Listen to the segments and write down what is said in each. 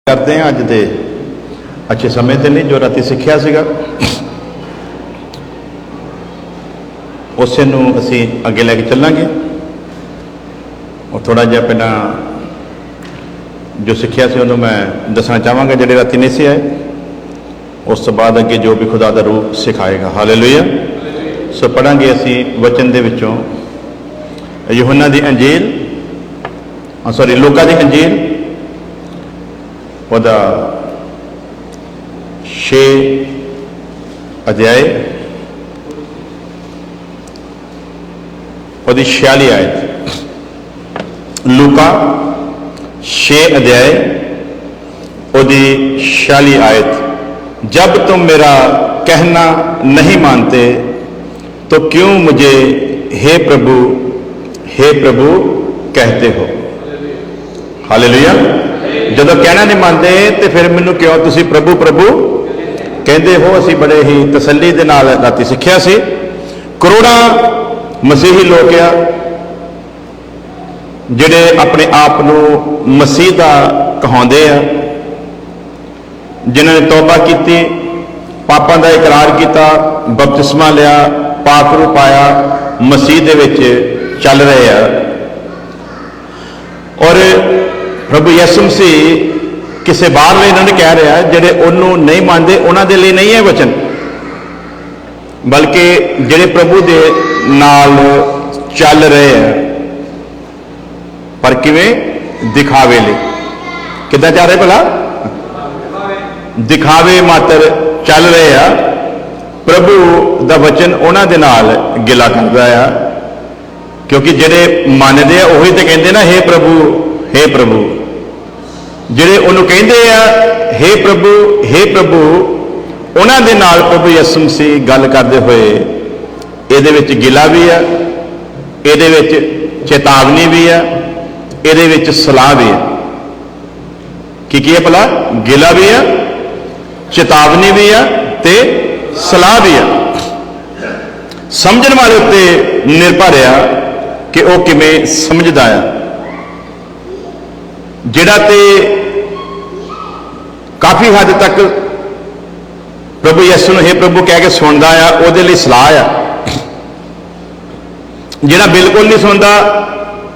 करते हैं अज के अच्छे समय के लिए जो राती सीखिया सीगा उस असी अगे लैके चलांगे और थोड़ा जहा पहला जो सीखिया से उन्होंने मैं दसना चाहवागा जोड़े राती नहीं से आए उस तो बाद अगे जो भी खुदा का रूप सिखाएगा। हालेलुया। सो पढ़ांगे असी वचन दे विचों यूहन्ना दी अंजील सॉरी लूका दी अंजील वदा 6 अध्याय वदी 46 आयत। लूका 6 अध्याय वदी 46 आयत। जब तुम मेरा कहना नहीं मानते तो क्यों मुझे हे प्रभु कहते हो। हालेलुया। जब कहना नहीं मानते तो फिर मैनू क्यों तुसी प्रभु प्रभु कहते हो। असी बड़े ही तसल्ली दे नाल राती सीखिया सी करोड़ां मसीही लोग आ जिहड़े अपने आप नू मसीह दा कहाउंदे आ, जिन्होंने तौबा की, पापां दा इकरार किया, बपतिस्मा लिया, पाक रूप पाया, मसीह दे विच चल रहे हैं। और प्रभु यसु मसीह किसी बाहर इन्होंने कह रहा है जिहड़े उन्होंने नहीं मानते उन्होंने लिए नहीं है वचन, बल्कि जिहड़े प्रभु दे नाल चल रहे हैं पर किवें दिखावे ले। किद्दां चल रहे भला? दिखावे मात्र चल रहे हैं। प्रभु दा वचन उन्होंने दे नाल गिला करता है क्योंकि जिहड़े मानते हैं उही तो कहते ना हे प्रभु। जिहड़े उन्होंने कहते हैं हे प्रभु उन्होंने दे नाल प्रभु यसु मसीह गल करते हुए इहदे विच गिला भी है, इहदे विच चेतावनी भी है, इहदे विच सलाह भी है। की है भला? गिला भी है, चेतावनी भी है ते सलाह भी है। समझण वाले उत्ते निर्भर है कि वह किवें समझदा है। जिहड़ा ते काफ़ी हद तक प्रभु यसु नूं हे प्रभु कह के सुनदा है उहदे लई सलाह है। जिहड़ा बिल्कुल नहीं सुनदा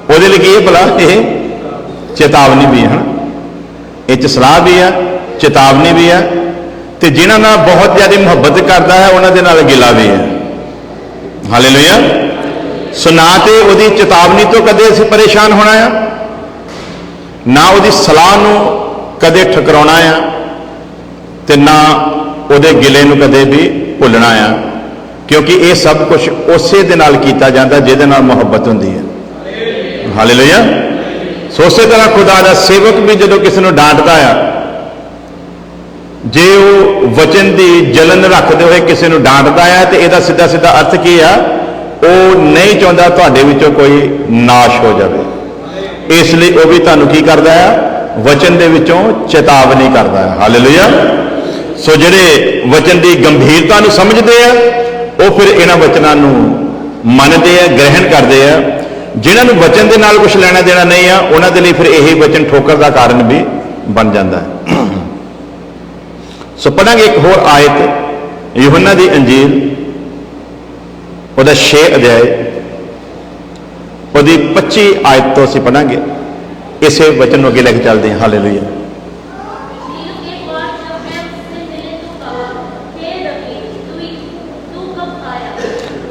उहदे लई की है भला? ये चेतावनी भी है। इह सलाह भी है, चेतावनी भी है। तो जिन्हां नाल बहुत ज़्यादा मुहब्बत करता है उन्हां दे नाल गिला भी है। हालेलुया। सो ना तो उहदी चेतावनी तो कदे असीं परेशान होना है, ना उहदी सलाह नूं कदे ठकराउणा है, ते ना उहदे गिले नूं कदे भी भुल्लना है, क्योंकि ये सब कुछ उसे दे नाल कीता जांदा जिहदे नाल मुहब्बत हुंदी है। हालेलुया। सो उसे तरह खुदा दा सेवक भी जदों किसी नूं डांटदा है, जे वो वचन की जलन रखते हुए किसी को डांटता है तो यदा सीधा सीधा अर्थ की है वो नहीं चाहता तुहाडे विचों कोई नाश हो जाए, इसलिए वो भी तुहानूं की करता है? वचन दे विचों चेतावनी करता है। हालेलुया। सो जिहड़े वचन की गंभीरता नूं समझते हैं वो फिर इन्हां वचनां नूं मनते हैं, ग्रहण करते हैं। जिन्हां नूं वचन दे नाल कुछ लेना देना नहीं है उन्हां दे लई फिर यही वचन ठोकर का कारण भी बन जाता है। सो पढ़ांगे एक होर आयत यूहन्ना दी अंजील वदा 6 अध्याय वदी 25 आयत तो असीं पढ़ांगे। इसे वचन अगे लेके चलते हैं। हालेलुया।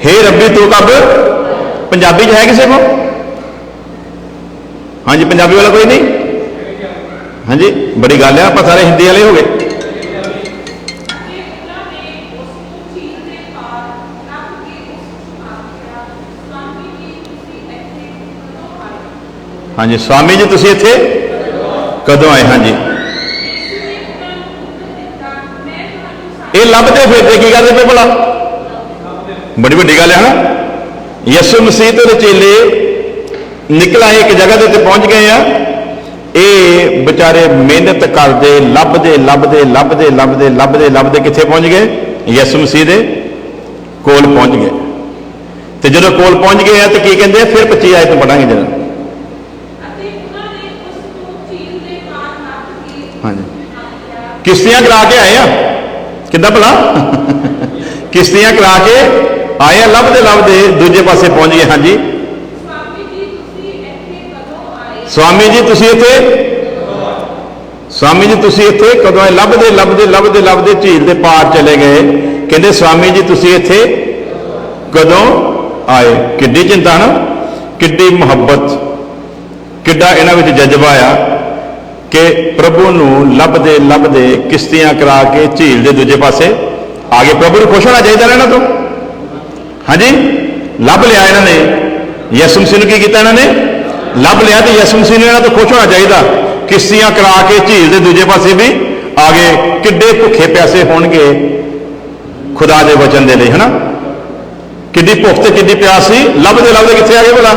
हे रब्बी तू कब? पंजाबी च है किसी को? हाँ जी, पंजाबी वाला कोई नहीं? हाँ जी, बड़ी गल है, आप सारे हिंदी वाले हो गए। हाँ जी, स्वामी जी तुसीं इत्थे कदों आए? हाँ जी, ये लभदे फिरदे की करदे पे भला? बड़ी वड्डी गल है ना। यसु मसीह तो चेले निकल आए, एक जगह ते पहुंच गए हैं। ये बेचारे मेहनत करते लभदे कित्थे पहुंच गए? यसु मसीह दे कोल पहुंच गए। तो जो कोल पहुंच गए हैं तो की कहते हैं? फिर 25 आयत पढ़ांगे जरा। हाँ जी, किश्तियां करा के आए हैं, किदा भला किश्तियां करा के आए हैं, लभदे दूजे पासे पहुंच गए। हाँ जी, स्वामी जी तुसी इत्थे, स्वामी जी तुसी इत्थे कदों आए? लभदे झील दे पार चले गए, कहते स्वामी जी तुसी इत्थे कदों आए? किड्डी चिंता ना, किड्डी मुहब्बत, किड्डा इन्हां विच जज्बा आ कि प्रभु नूं लभदे किश्तियां करा के झील दे दूजे पासे आ गए। प्रभु नूं खुश होना चाहिए ना इन्हां तो। हाँ जी, लभ लिया इन्हां ने, यसू मसीह नूं की कीता इन्हां ने? लभ लिया, तो यसू मसीह नूं इन्हां तो खुश होना चाहिए। किश्तियां करा के झील दे दूजे पासे भी आ गए। किड्डे भुखे प्यासे होणगे खुदा दे वचन दे लई, है ना? किड्डी भुख ते किड्डी प्यास सी, लभदे कित्थे आ गए भला?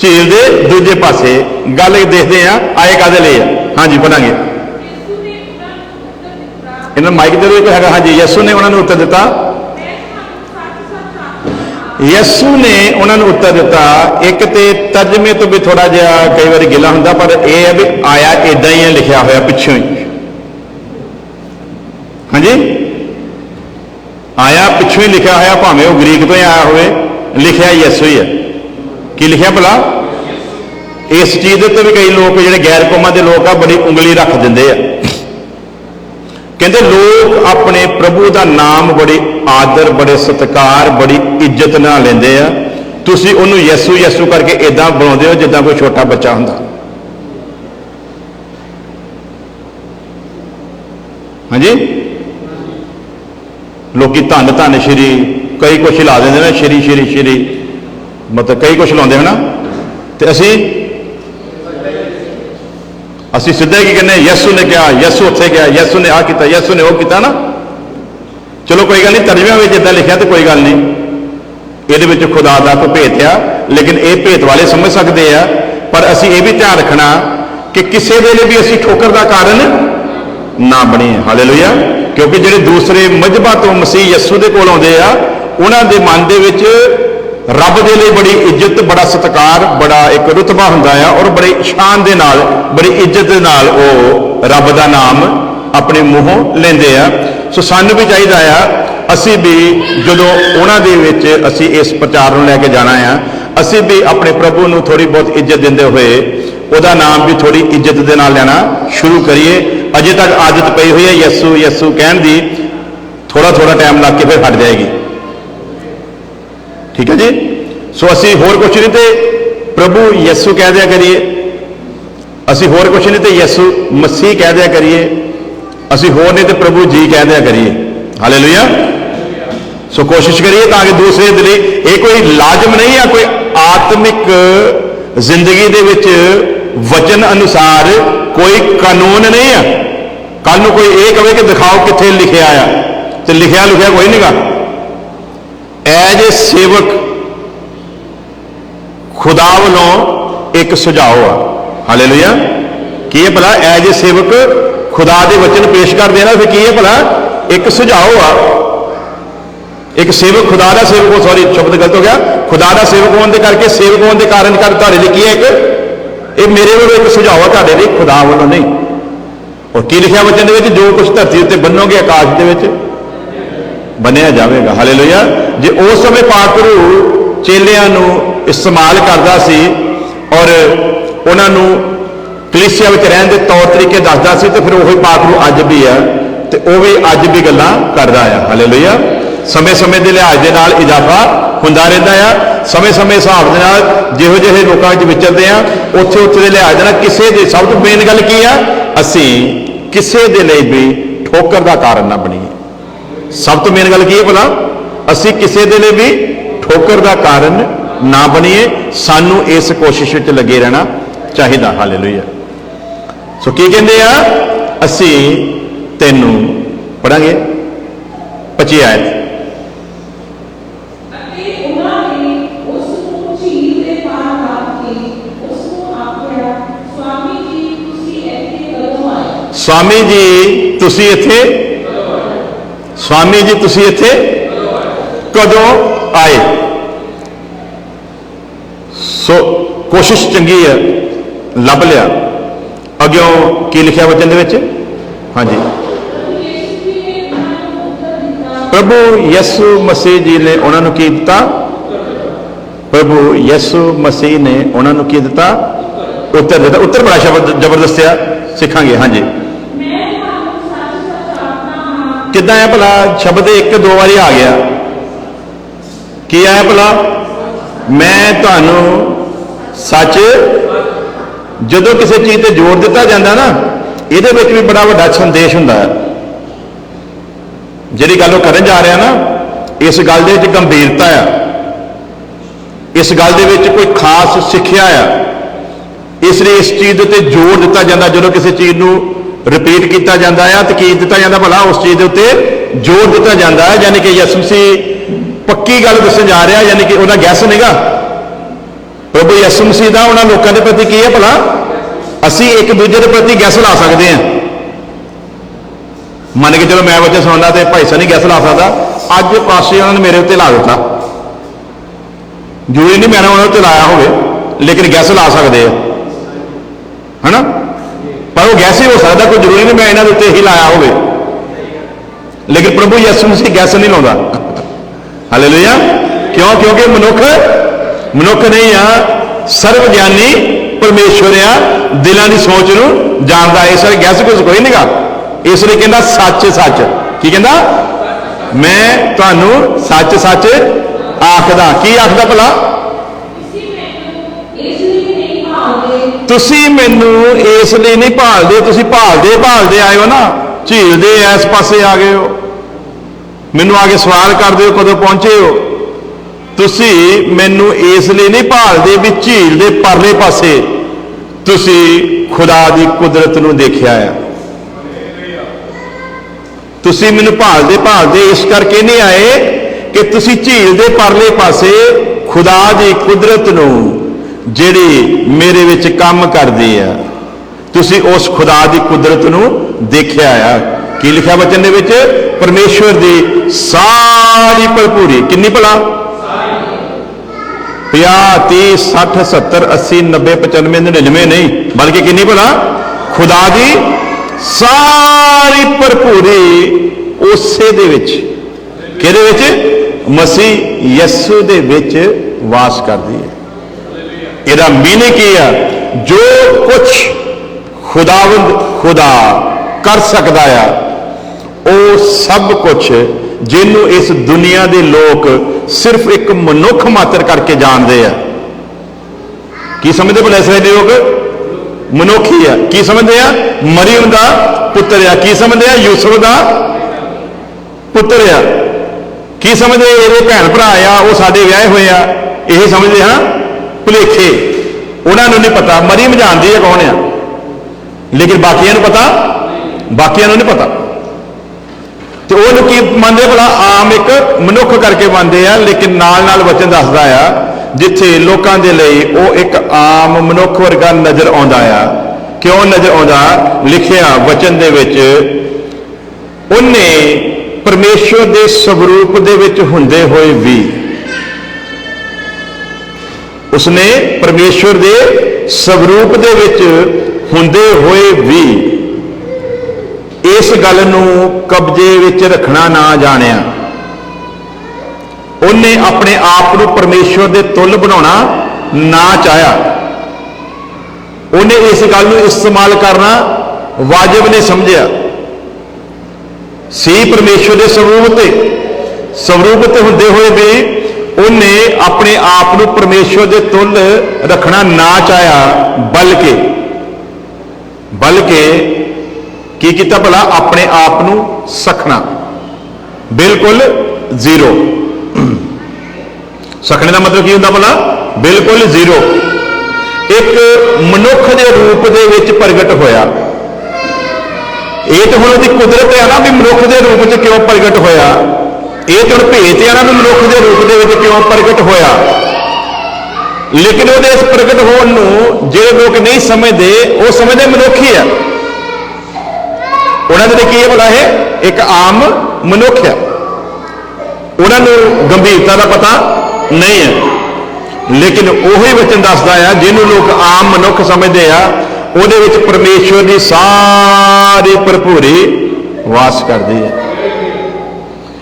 झील दे दूजे पासे। गल देखते हैं आए कादे लिए? हाँ जी, पढ़ांगे। इन्होंने माइक दे दो है। हाँ जी, यसू ने उन्होंने उत्तर दिता, यसू ने उन्होंने उत्तर दिता। एक तो तर्जमे तो भी थोड़ा जिहा कई बार गिला हुंदा, पर यह है भी आया इदां ही लिखा होया पिछों ही। हाँ जी, आया पिछों ही लिखा होया, भावें वो ग्रीक तो ही आया होवे, लिखा यसू ही है। की लिखा भला? इस चीज़ के भी कई लोग जो गैर कौमां के लोग आ बड़ी उंगली रख देंगे। कहते लोग अपने प्रभु का नाम बड़ी आदर, बड़े सत्कार, बड़ी इज्जत नाल लेंदे आ। तुसीं उहनूं यसू यसू करके इदां बुलाउंदे हो जिद्दां कोई छोटा बच्चा हुंदा। हाँ जी, लोग धन धन श्री कई कुछ ला देंगे ना, श्री श्री श्री मतलब कई कुछ लाते हैं ना। तो असी सीधा की कहने यसू ने कहा, यसू उत्थे गया, यसू ने आ किया, यसू ने वो किया ना। चलो कोई गल नहीं, तर्जमियां में इदा लिखा तो कोई गल नहीं, ये खुदा का कोई भेत आ, लेकिन ये भेत वाले समझ सकते हैं। पर असी ये भी ध्यान रखना कि किसी वेले भी असी ठोकर का कारण ना बनीए। हालेलुया। क्योंकि जो दूसरे मजहबां तो मसीह यसू के कोल आउंदे आ, उन्हां दे मन दे विच रब दे लई बड़ी इज्जत, बड़ा सत्कार, बड़ा एक रुतबा हुंदा है, और बड़ी शान दे नाल, बड़ी इज्जत दे नाल वो रब दा नाम अपने मूहों लेंदे आ। सो सानू भी चाहिदा आ, असी भी जदों उन्हां दे विच असी इस प्रचार नूं लैके जाना आ, असी भी अपने प्रभु नूं थोड़ी बहुत इज्जत दिंदे होए उहदा नाम भी थोड़ी इज्जत दे नाल लेना शुरू करिए। अजे तक आदत पई हुई है यसू यसू कहण दी, थोड़ा थोड़ा टाइम लग के फिर हट जाएगी। ठीक है जी। सो असी होर कुछ नहीं तो प्रभु यसू कह दिया करिए, असी होर कुछ नहीं तो यसू मसीह कह दिया करिए, असी होर नहीं तो प्रभु जी कह दिया करिए। हालेलुया। सो कोशिश करिए ताकि दूसरे के लिए ये कोई लाजम नहीं है, कोई आत्मिक जिंदगी दे विच वचन अनुसार कोई कानून नहीं है। कल को कोई ये कहे कि दिखाओ कितने लिखे आया, तो लिखा लुखिया कोई नहीं गा। एज ए सेवक खुदा वालों एक सुझाव आ। हालेलुया। की है भला? एज ए सेवक खुदा के वचन पेश कर देना, फिर की है भला? एक सुझाव आ। एक सेवक खुदा का सेवक हो, सॉरी शब्द गलत हो गया, खुदा का सेवक होने करके सेवक होने के कारण कर तुहाडे लई की है एक मेरे वालों एक सुझाव है, तुहाडे लई खुदा वालों नहीं। और की लिखा वचन दे विच? जो कुछ धरती उत्ते बन्नोगे आकाश दे विच बनिया जाएगा। हालेलुया। जे उस समय पाकरू चेलियां नूं इस्तेमाल करता सी और उन्होंने कलीसिया में रहने के तौर तरीके दसदा सी, तो फिर वही पाकरू अज भी है, तो वह भी अज भी गल्लां करदा है। हालेलुया। समय समय के लिहाज के नाल इजाफा हुंदा रहिंदा है। समय समय हिसाब दे नाल जिहो जिहे लोकां विच विचरदे आ, उत्थे उत्थे दे लिहाज नाल किसी दे सब तो मेन गल की है, असीं किसी दे लई भी ठोकर का कारण ना बनीए। सब तो मेन गल की है भला? असी किसी दे लिए भी ठोकर का कारण ना बनीए। सानू इस कोशिश में लगे रहना चाहिए। हालेलुया। सो की कहते हैं? असी तेनू पढ़ांगे 25 आयत। स्वामी जी तुसी इत्थे, स्वामी जी तुसी इत्थे कदों आए? सो कोशिश चंगी है, लभ लिया। अग्यों की लिखा वचन दे विच? हाँ जी, प्रभु यसु मसीह जी ने उन्होंने की दिता? प्रभु यसु मसीह ने उन्होंने की दिता? उत्तर दिता। उत्तर बड़ा शब्द जबरदस्त है, सीखांगे। हाँ जी, किदा है भला? शब्द एक दो बारी आ गया, की आया भला? मैं तुहानू सच, जदों किसी चीज़ ते जोर दिता जाता ना, ये भी बड़ा वड्डा संदेश हुंदा है। जिहड़ी गल करन जा रहा ना, इस गल दे विच गंभीरता है, इस गल दे विच कोई खास सिक्ख्या है, इसलिए इस चीज़ ते जोर दिता जाता। जो किसी चीज़ नूं रिपीट किया जाता है तो की दिता जाता भला? उस चीज़ के उत्ते जोर दिता जाता है। यानी कि यसु मसीह पक्की गल दसन जा रहा, यानी कि उहदा गैस नहींगा। प्रभु यसु मसीह का उन्होंने लोगों के प्रति की है भला? असी एक दूजे के प्रति गैस ला सकते हैं। मन के चलो मैं बच्चे सुनना तो भाई सा नहीं गैस ला सकता, अज पासे उन्होंने मेरे उत्ते ला दिता, जरूरी नहीं मैंने उन्होंने उत्ते लाया हो, लेकिन गैस ला सकते हैं, है ना? पर वो गैस ही हो सकता, कोई जरूरी नहीं मैं इन्होंने उत्ते ही लाया हो। लेकिन प्रभु यसु मसीह गैस नहीं लाता। हालेलुया। क्यों? क्योंकि मनुख नहीं आ, सर्वज्ञानी परमेश्वर आ, दिलों की सोच नूं जानता है। इस गैस कुछ कोई नहीं गा। इसलिए कहना सच सच, की कहना? मैं तुहानू सच सच आखदा। की आखदा भला? तुसी मैनू इसलिए नहीं भालदे, तुसी भालदे भालदे आए हो ना, झील दे इस पासे आ गए हो, मैनू आके सवाल करदे हो कदों पहुंचे हो। तुसी मैनू इसलिए नहीं भालदे भी झील दे परले पासे तुसी खुदा दी कुदरत नूं देखिया है। तुसी मैनू भालदे भालदे इस करके नहीं आए कि तुसी झील दे परले पासे खुदा दी कुदरत नूं जिहड़ी मेरे विच काम करदी है, तुसी उस खुदा दी कुदरत नूं देखिया है। की लिखा वचन दे विच? परमेश्वर दी सारी भरपूरी। किन्नी भला? 50 30 60 70 80 90 95 99 नहीं, बल्कि किन्नी भला? खुदा दी सारी भरपूरी उसे दे विच, किहदे विच? मसीह यसु दे विच वास करदी है। ਇਹਦਾ मीनिंग की है? जो कुछ खुदा कर सकता है, वो सब कुछ जिन्हों इस दुनिया के लोग सिर्फ एक मनुख मात्र करके जानते हैं। की समझते भला इसराइल लोग? मनुख ही है। की समझते हैं? मरियम का पुत्र है। की समझते हैं? यूसुफ का पुत्र है। की समझते? ये भैन भरा आ, वो साडे विआहे हुए आ, यही समझते हैं। भुलेखे उन्होंने नहीं पता। मरियम जानती है कौन है, लेकिन बाकिया पता, बाकिया नहीं पता। तो वो की मानते भला? आम एक मनुख करके मानते हैं, लेकिन नाल नाल वचन दसदा आ जिथे लोगों के लिए वो एक आम मनुख वर्गा नजर आता है। क्यों नजर आता? लिखिया वचन दे विच, उन्हें परमेश्वर के स्वरूप दे विच हुंदे होए भी, उसने परमेश्वर के स्वरूप दे विच हुंदे होए भी इस गल नूं कब्जे विच रखना ना जानिया। उन्हें अपने आप को परमेश्वर के तुल बनाना ना चाहया। उन्हें इस गल नूं इस्तेमाल करना वाजिब नहीं समझिया। सी परमेश्वर के स्वरूप ते हुंदे होए भी उन्हें अपने आप को परमेश्वर के तुल रखना ना चाहया, बल्कि की किया भला? अपने आप को सखना, बिल्कुल जीरो। सखने का मतलब की होता भला? बिल्कुल जीरो। एक मनुख के रूप के विच प्रगट होया। ये तो हुण उहदी कुदरत है ना भी मनुख के रूप में क्यों प्रगट होया। ये तो भेत है ना भी मनुख के रूप के क्यों प्रगट होया। लेकिन वो इस प्रगट होने जो लोग नहीं समझते, वो समझते मनुख ही है। उन्होंने की है भला? है एक आम मनुख है, उन्होंने गंभीरता का पता नहीं है। लेकिन उही वचन दसदा है जिन्होंने लोग आम मनुख समझते हैं, ਉਹਦੇ ਵਿੱਚ ਪਰਮੇਸ਼ਵਰ ਦੀ ਸਾਰੀ ਭਰਪੂਰੀ ਵਾਸ ਕਰਦੀ ਹੈ।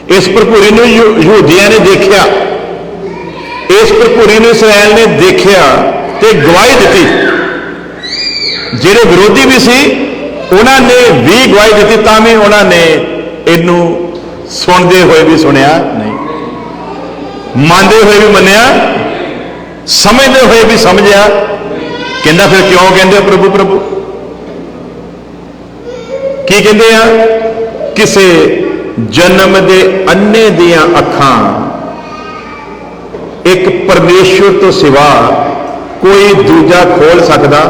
ਇਸ ਭਰਪੂਰੀ ਨੂੰ ਯਹੂਦੀਆਂ ਨੇ ਦੇਖਿਆ, ਇਸ ਭਰਪੂਰੀ ਨੂੰ ਇਸਰਾਇਲ ਨੇ ਦੇਖਿਆ ਤੇ ਗਵਾਹੀ ਦਿੱਤੀ। ਜਿਹੜੇ ਵਿਰੋਧੀ ਵੀ ਸੀ ਉਹਨਾਂ ਨੇ ਵੀ ਗਵਾਹੀ ਦਿੱਤੀ, ਤਾਂ ਵੀ ਉਹਨਾਂ ਨੇ ਇਹਨੂੰ ਸੁਣਦੇ ਹੋਏ ਵੀ ਸੁਣਿਆ ਨਹੀਂ, ਮੰਨਦੇ ਹੋਏ ਵੀ ਮੰਨਿਆ, ਸਮਝਦੇ ਹੋਏ ਵੀ ਸਮਝਿਆ। ਕਹਿੰਦਾ ਫਿਰ ਕਿਉਂ ਕਹਿੰਦੇ ਪ੍ਰਭੂ ਪ੍ਰਭੂ? ਕੀ ਕਹਿੰਦੇ ਆ? ਕਿਸੇ ਜਨਮ ਦੇ ਅੰਨੇ ਦੀਆਂ ਅੱਖਾਂ ਇੱਕ ਪਰਮੇਸ਼ਵਰ ਤੋਂ ਸਿਵਾ ਕੋਈ ਦੂਜਾ ਖੋਲ ਸਕਦਾ?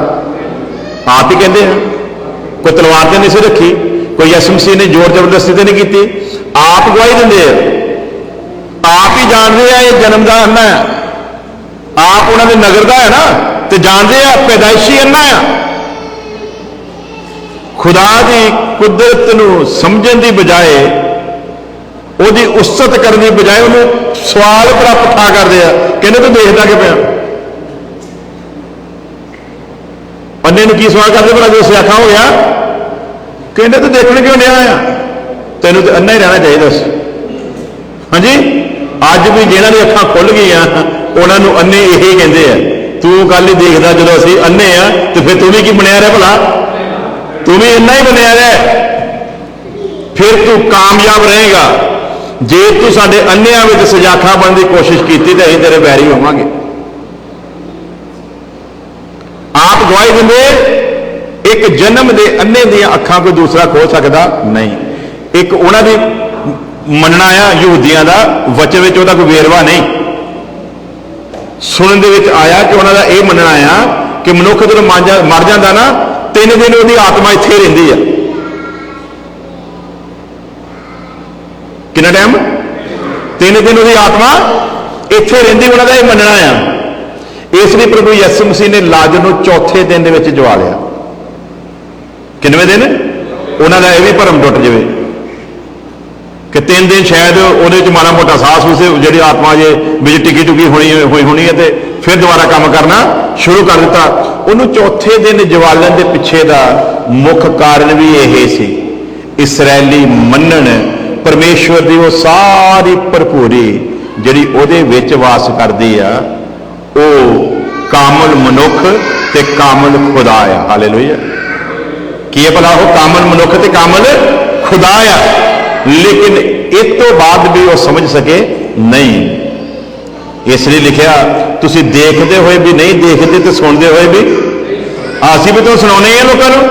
ਆਪ ਹੀ ਕਹਿੰਦੇ ਆ। ਕੋਈ ਤਲਵਾਰ ਤੇ ਨਹੀਂ ਸੀ ਰੱਖੀ, ਕੋਈ ਯਿਸੂ ਮਸੀਹ ਨੇ ਜ਼ੋਰ ਜ਼ਬਰਦਸਤੀ ਤੇ ਨਹੀਂ ਕੀਤੀ, ਆਪ ਗਵਾਹੀ ਦਿੰਦੇ ਆ। ਆਪ ਹੀ ਜਾਣਦੇ ਆ ਇਹ ਜਨਮ ਦਾ ਅੰਨਾ ਹੈ, ਆਪ ਉਹਨਾਂ ਦੇ ਨਗਰ ਦਾ ਹੈ ਨਾ, ਤੇ ਜਾਣਦੇ ਆ ਪੈਦਾਇਸ਼ੀ ਅੰਨਾ ਆ। ਖੁਦਾ ਦੀ ਕੁਦਰਤ ਨੂੰ ਸਮਝਣ ਦੀ ਬਜਾਏ, ਉਹਦੀ ਉਸਤਤ ਕਰਨ ਦੀ ਬਜਾਏ ਉਹਨੂੰ ਸਵਾਲ ਪ੍ਰਾਪਤ ਠਾ ਕਰਦੇ ਆ। ਕਹਿੰਦੇ ਤੂੰ ਦੇਖਦਾ ਕਿ ਪਿਆ? ਅੰਨੇ ਨੂੰ ਕੀ ਸਵਾਲ ਕਰਦੇ ਭਲਾ ਜੋ ਸਿਆਖਾ ਹੋ ਗਿਆ? ਕਹਿੰਦੇ ਤੂੰ ਦੇਖਣ ਕਿਉਂ ਡਿਆ ਆ? ਤੈਨੂੰ ਤਾਂ ਅੰਨਾ ਹੀ ਰਹਿਣਾ ਚਾਹੀਦਾ ਸੀ। ਹਾਂਜੀ, ਅੱਜ ਵੀ ਜਿਹਨਾਂ ਦੀ ਅੱਖਾਂ ਖੁੱਲ ਗਈਆਂ ਉਹਨਾਂ ਨੂੰ ਅੰਨੇ ਇਹੀ ਕਹਿੰਦੇ ਆ, ਤੂੰ ਕੱਲ ਹੀ ਦੇਖਦਾ ਜਦੋਂ ਅਸੀਂ ਅੰਨੇ ਆ, ਤੇ ਫਿਰ ਤੂੰ ਵੀ ਕੀ ਬਣਿਆ ਰਿਹਾ ਭਲਾ? ਤੂੰ ਵੀ ਇੰਨਾ ਹੀ ਬਣਿਆ ਰਿਹਾ। ਫਿਰ ਤੂੰ ਕਾਮਯਾਬ ਰਹੇਗਾ। ਜੇ ਤੂੰ ਸਾਡੇ ਅੰਨਿਆਂ ਵਿੱਚ ਸਜਾਖਾ ਬਣਨ ਦੀ ਕੋਸ਼ਿਸ਼ ਕੀਤੀ ਤੇ ਅਸੀਂ ਤੇਰੇ ਵੈਰੀ ਹੋਵਾਂਗੇ। ਆਪ ਗਵਾਹੀ ਦਿੰਦੇ, ਇੱਕ ਜਨਮ ਦੇ ਅੰਨੇ ਦੀਆਂ ਅੱਖਾਂ ਕੋਈ ਦੂਸਰਾ ਖੋਲ ਸਕਦਾ ਨਹੀਂ। ਇੱਕ ਉਹਨਾਂ ਦੀ ਮੰਨਣਾ ਆ ਯਹੂਦੀਆਂ ਦਾ, ਵਚਨ ਵਿੱਚ ਉਹਦਾ ਕੋਈ ਵੇਰਵਾ ਨਹੀਂ। ਸੁਣਨ ਦੇ ਵਿੱਚ ਆਇਆ ਕਿ ਉਹਨਾਂ ਦਾ ਇਹ ਮੰਨਣਾ ਆ ਕਿ ਮਨੁੱਖ ਜਦੋਂ ਮਰ ਜਾਂਦਾ ਨਾ, 3 ਦਿਨ ਉਹਦੀ ਆਤਮਾ ਇੱਥੇ ਰਹਿੰਦੀ ਆ। ਕਿੰਨਾ ਟਾਈਮ? 3 ਦਿਨ ਉਹਦੀ ਆਤਮਾ ਇੱਥੇ ਰਹਿੰਦੀ, ਉਹਨਾਂ ਦਾ ਇਹ ਮੰਨਣਾ ਆ। ਇਸ ਲਈ ਪ੍ਰਭੂ ਯਿਸੂ ਮਸੀਹ ਨੇ ਲਾਜ਼ਰ ਨੂੰ ਚੌਥੇ ਦਿਨ ਦੇ ਵਿੱਚ ਜਵਾ ਲਿਆ। ਕਿੰਨਵੇਂ ਦਿਨ? ਉਹਨਾਂ ਦਾ ਇਹ ਵੀ ਭਰਮ ਟੁੱਟ ਜਾਵੇ ਕਿ 3 ਦਿਨ ਸ਼ਾਇਦ ਉਹਦੇ ਵਿੱਚ ਮਾੜਾ ਮੋਟਾ ਸਾਹ ਵੀ ਸੀ, ਜਿਹੜੀ ਆਤਮਾ ਜੇ ਵਿੱਚ ਟਿਕੀ ਟੁਕੀ ਹੋਣੀ ਹੈ, ਤੇ ਫਿਰ ਦੁਬਾਰਾ ਕੰਮ ਕਰਨਾ ਸ਼ੁਰੂ ਕਰ ਦਿੱਤਾ। ਉਹਨੂੰ ਚੌਥੇ ਦਿਨ ਜਵਾਲਣ ਦੇ ਪਿੱਛੇ ਦਾ ਮੁੱਖ ਕਾਰਨ ਵੀ ਇਹ ਸੀ, ਇਸਰਾਇਲੀ ਮੰਨਣ ਪਰਮੇਸ਼ਵਰ ਦੀ ਉਹ ਸਾਰੀ ਭਰਪੂਰੀ ਜਿਹੜੀ ਉਹਦੇ ਵਿੱਚ ਵਾਸ ਕਰਦੀ ਆ, ਉਹ ਕਾਮਲ ਮਨੁੱਖ ਤੇ ਕਾਮਲ ਖੁਦਾ ਆ। ਹਾਲੇਲੂਇਆ। ਕੀ ਹੈ ਭਲਾ? ਉਹ ਕਾਮਲ ਮਨੁੱਖ ਤੇ ਕਾਮਲ ਖੁਦਾ ਆ, ਲੇਕਿਨ ਇਸ ਤੋਂ ਬਾਅਦ ਵੀ ਉਹ ਸਮਝ ਸਕੇ ਨਹੀਂ। ਇਸ ਲਈ ਲਿਖਿਆ, ਤੁਸੀਂ ਦੇਖਦੇ ਹੋਏ ਵੀ ਨਹੀਂ ਦੇਖਦੇ ਤੇ ਸੁਣਦੇ ਹੋਏ ਵੀ। ਅਸੀਂ ਵੀ ਤਾਂ ਸੁਣਾਉਣੇ ਆ ਲੋਕਾਂ ਨੂੰ,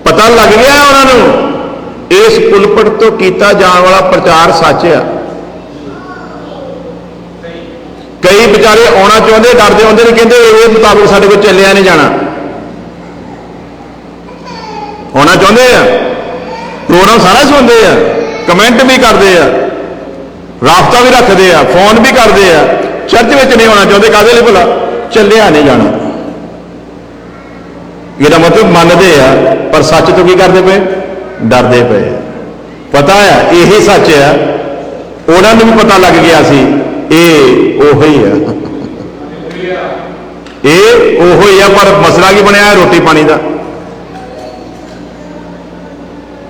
ਪਤਾ ਲੱਗ ਗਿਆ ਉਹਨਾਂ ਨੂੰ ਇਸ ਪੁਲਪਟ ਤੋਂ ਕੀਤਾ ਜਾਣ ਵਾਲਾ ਪ੍ਰਚਾਰ ਸੱਚ ਆ। ਕਈ ਵਿਚਾਰੇ ਆਉਣਾ ਚਾਹੁੰਦੇ, ਡਰਦੇ ਆਉਂਦੇ ਨੇ, ਕਹਿੰਦੇ ਇਹ ਮੁਤਾਬਕ ਸਾਡੇ ਕੋਲ ਚੱਲਿਆ ਨਹੀਂ ਜਾਣਾ। ਆਉਣਾ ਚਾਹੁੰਦੇ ਆ, ਪ੍ਰੋਗਰਾਮ ਸਾਰਾ ਸੁਣਦੇ ਆ, ਕਮੈਂਟ ਵੀ ਕਰਦੇ ਆ, ਰਾਬਤਾ ਵੀ ਰੱਖਦੇ ਆ, ਫੋਨ ਵੀ ਕਰਦੇ ਆ, ਚਰਚ ਵਿੱਚ ਨਹੀਂ ਆਉਣਾ ਚਾਹੁੰਦੇ। ਕਾਹਦੇ ਲਈ ਭਲਾ? ਚੱਲਿਆ ਨਹੀਂ ਜਾਣਾ। ਇਹਦਾ ਮਤਲਬ ਮੰਨਦੇ ਆ, ਪਰ ਸੱਚ ਤੋਂ ਕੀ ਕਰਦੇ ਪਏ? ਡਰਦੇ ਪਏ। ਪਤਾ ਆ ਇਹੀ ਸੱਚ ਆ, ਉਹਨਾਂ ਨੂੰ ਵੀ ਪਤਾ ਲੱਗ ਗਿਆ ਸੀ ਇਹ ਉਹੀ ਆ, ਇਹ ਉਹੀ ਆ, ਪਰ ਮਸਲਾ ਕੀ ਬਣਿਆ? ਰੋਟੀ ਪਾਣੀ ਦਾ।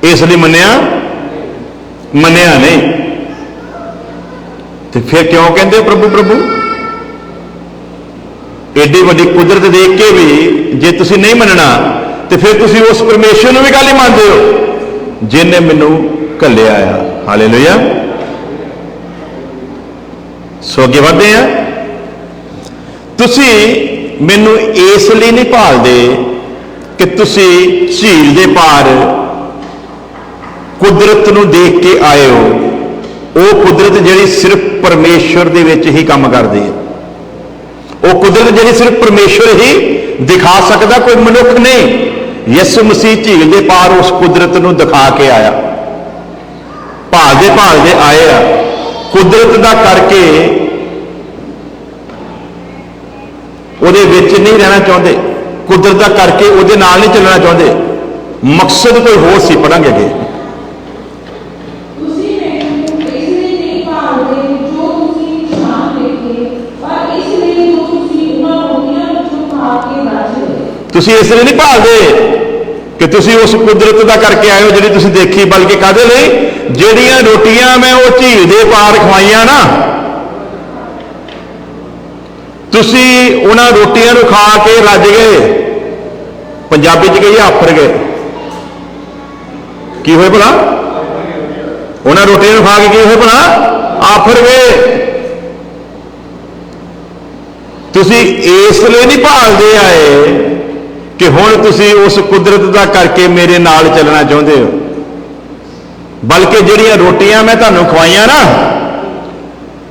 ਇਸ ਲਈ ਮੰਨਿਆ ਨਹੀਂ। ਤੇ ਫਿਰ ਕਿਉਂ ਕਹਿੰਦੇ ਪ੍ਰਭੂ ਪ੍ਰਭੂ? ਏਡੀ ਵੱਡੀ ਕੁਦਰਤ ਦੇਖ ਕੇ ਵੀ ਜੇ ਤੁਸੀਂ ਨਹੀਂ ਮੰਨਣਾ, ਤੇ ਫਿਰ ਤੁਸੀਂ ਉਸ ਪਰਮੇਸ਼ਰ ਨੂੰ ਵੀ ਗੱਲ ਹੀ ਮੰਨਦੇ ਹੋ ਜਿਹਨੇ ਮੈਨੂੰ ਘੱਲਿਆ ਆ। ਹਾਲੇਲੂਇਆ। ਸੋ ਅੱਗੇ ਵਧਦੇ ਆ। ਤੁਸੀਂ ਮੈਨੂੰ ਇਸ ਲਈ ਨਹੀਂ ਭਾਲਦੇ ਕਿ ਤੁਸੀਂ ਝੀਲ ਦੇ ਪਾਰ ਕੁਦਰਤ ਨੂੰ ਦੇਖ ਕੇ ਆਏ ਹੋ। ਉਹ ਕੁਦਰਤ ਜਿਹੜੀ ਸਿਰਫ ਪਰਮੇਸ਼ਵਰ ਦੇ ਵਿੱਚ ਹੀ ਕੰਮ ਕਰਦੀ ਹੈ, ਉਹ ਕੁਦਰਤ ਜਿਹੜੀ ਸਿਰਫ ਪਰਮੇਸ਼ਵਰ ਹੀ ਦਿਖਾ ਸਕਦਾ, ਕੋਈ ਮਨੁੱਖ ਨਹੀਂ। ਯਿਸੂ ਮਸੀਹ ਝੀਲ ਦੇ ਪਾਰ ਉਸ ਕੁਦਰਤ ਨੂੰ ਦਿਖਾ ਕੇ ਆਇਆ। ਭਾਲਦੇ ਆਏ ਆ। ਕੁਦਰਤ ਦਾ ਕਰਕੇ ਉਹਦੇ ਵਿੱਚ ਨਹੀਂ ਰਹਿਣਾ ਚਾਹੁੰਦੇ, ਕੁਦਰਤ ਦਾ ਕਰਕੇ ਉਹਦੇ ਨਾਲ ਨਹੀਂ ਚੱਲਣਾ ਚਾਹੁੰਦੇ। ਮਕਸਦ ਕੋਈ ਹੋਰ ਸੀ। ਪੜਾਂਗੇ ਅੱਗੇ। ਪਰ ਇਸ ਲਈ ਜੋ ਤੁਸੀਂ ਉਹਨਾਂ ਰੋਟੀਆਂ ਵਿੱਚੋਂ ਖਾ ਕੇ ਰਾਜੀ ਤੁਸੀਂ ਇਸ ਲਈ ਨਹੀਂ ਭਾਲਦੇ कि तुसी उस कुदरत का करके आए हो जिहड़ी तुसी देखी, बल्कि काहदे लई जिहड़ियां रोटियां मैं वो झील दे पार खवाईयां ना, तुसी उन्हां रोटियां नूं खा के रज गए। पंजाबी च कहिए आफर गए। की होए भला? उन्हां रोटियां नूं खा के की होए भला? आफर गए। तुसी इस लिए नहीं भालदे आए कि हुण तुसी उस कुदरत का करके मेरे नाल चलना चाहते हो, बल्कि जिहड़ियां रोटियां मैं तुहानूं खवाईयां ना,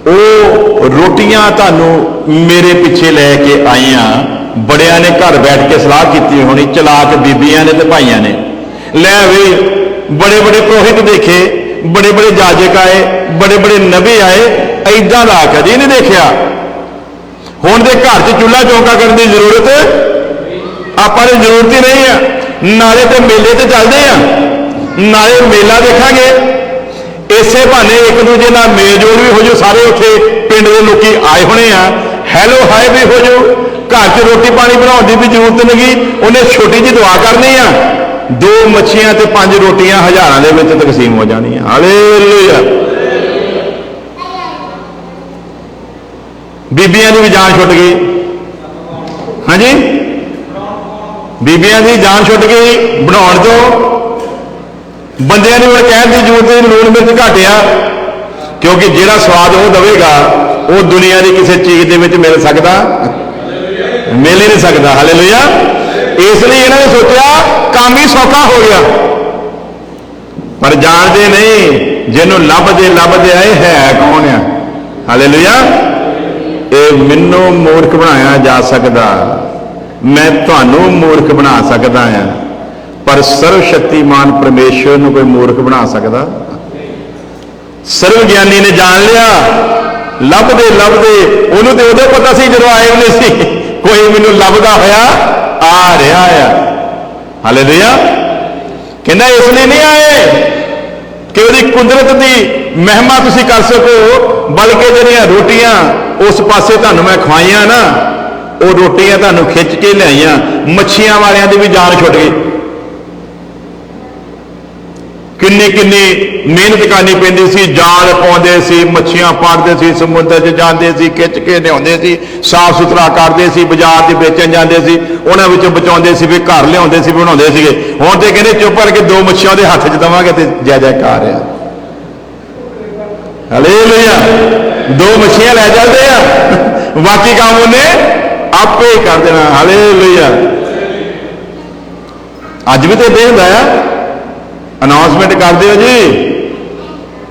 वो रोटियां तुहानूं मेरे पिछे लैके आईयां। बड़ियां ने घर बैठ के सलाह की होनी, चलाक बीबियां ने ते भाइयां ने, लै वे बड़े बड़े पुरोहित देखे, बड़े बड़े जाजक आए, बड़े बड़े नबी आए, ऐदां दा कदी नहीं देखिया। हुण दे घर च चूल्हा चौंका करने की जरूरत ਆਪਾਂ ਨੂੰ ਜ਼ਰੂरत ही नहीं है। नाले तो मेले तो चलते हैं, नाले मेला देखांगे, इसे बहाने एक दूजे नाल मेल जोल भी हो जाओ। सारे उत्थे पिंड के लोग आए होने आ, हैलो हाय भी हो जाओ। घर च रोटी पानी बनाने की भी जरूरत नहीं, उन्हें छोटी जी दुआ करनी आ, 2 मच्छियां ते 5 रोटियां हज़ारां दे विच तकसीम हो जानियां। हालेलुया। बीबियां की भी जान छुट गई। हाँ जी, बीबियां की जान छुट गई बनाने तो। बंदियां ने हुण कहण की जरूरत नहीं, लूण मिर्च घाटिया, क्योंकि जिहड़ा स्वाद वो देगा वो दुनिया की किसी चीज़ दे विच मिल सकता, मिल ही नहीं सकता। हालेलुया। इसलिए इन्होंने सोचा काम ही सौखा हो गया, पर जानते नहीं जिन्हों लभदे आए है कौन है। हालेलुया। ये मैनू मूर्ख बनाया जा सकता, मैं तुहानू मूर्ख बना सकता हाँ, पर सर्वशक्तिमान परमेश्वर नूं कोई मूर्ख बना सकता? सर्वज्ञानी ने जान लिया, लभदे उन्होंने तो उदों पता सी जदों आए नहीं सी, कोई मैनू लभदा होया आ रहा है। हालेलुया। कहना इसलिए नहीं आए कि उसकी कुदरत की महिमा तुसीं कर सको, बल्कि जिहड़ियां रोटियां उस पासे तुहानू मैं खवाईयां ना, वो रोटियां तुहानू खिंच के लियाईयां। मच्छियां वालियां दी भी जान छुट गई। किन्नी मेहनत करनी पैंदी सी, जाल पाउंदे सी, मच्छियां फड़दे सी, समुद्र च जांदे सी, खिंच के लियाउंदे सी, साफ सुथरा करदे सी, बाजार च बेचण जांदे सी, उन्हां विचों बचाउंदे सी, फिर घर लियाउंदे सी, बनाउंदे सीगे। हुण ते कहंदे चुप करके 2 मच्छियां उहदे हत्थ च देवांगे ते जय जयकार है। हालेलुया। 2 मच्छियां लै चलदे आ, बाकी काम उन्हें आपे ही कर देना। हालेलुया। अज भी तो इदां हुंदा है, अनाउंसमेंट कर दिओ जी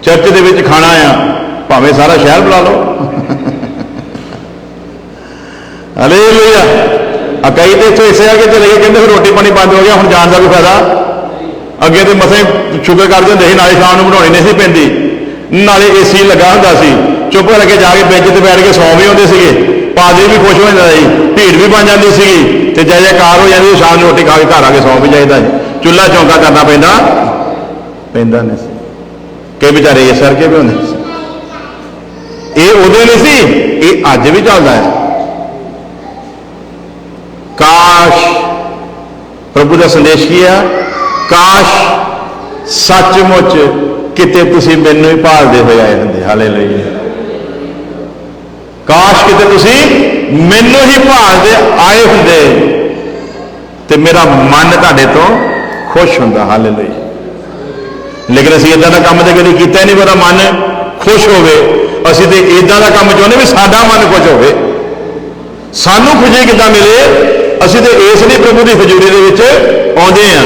चर्च दे विच खाना आ, भावें सारा शहर बुला लो। हालेलुया। कई तो इत्थों इसे आके चले गए, कहते फिर रोटी पानी बंद हो गया, हुण जाण दा कोई फायदा। अगे तो मसां शुगर करदे हुंदे सी, नाले शाम नूं बनाउणी नहीं सी पैंदी, नाले AC लगा हुंदा सी, चुप करके जाके बेंच ते बैठ के सौ भी आउंदे सीगे, पादरी भी खुश हो जाता जी, भीड़ भी बन जाती सी, ते जय जयकार हो जाती, शाम नूं रोटी खा के घर आके सौ भी जाइदा। चूल्हा चौंका करना पैंदा नहीं सी, कई बेचारे इस करके भी होंदे सी। ये उदों नहीं सी, ये अज भी चलता है। काश प्रभु का संदेश की है, काश सचमुच किते तुसीं मैनूं ही भालदे होए आए हुंदे। हालेलुया। काश किते तुसीं मैनूं ही भालदे आए हुंदे ते मेरा मन तुहाडे तो खुश हुंदा। हालेलुया। लेकिन असीं इदां दा काम तो कभी कीता नहीं, मेरा मन खुश होवे। असीं ते इदां दा काम चाहुंदे भी साडा मन खुश होवे। सानूं खुशी किद्दां मिले? असीं ते इस लिए प्रभु की हजूरी दे विच आउंदे आ,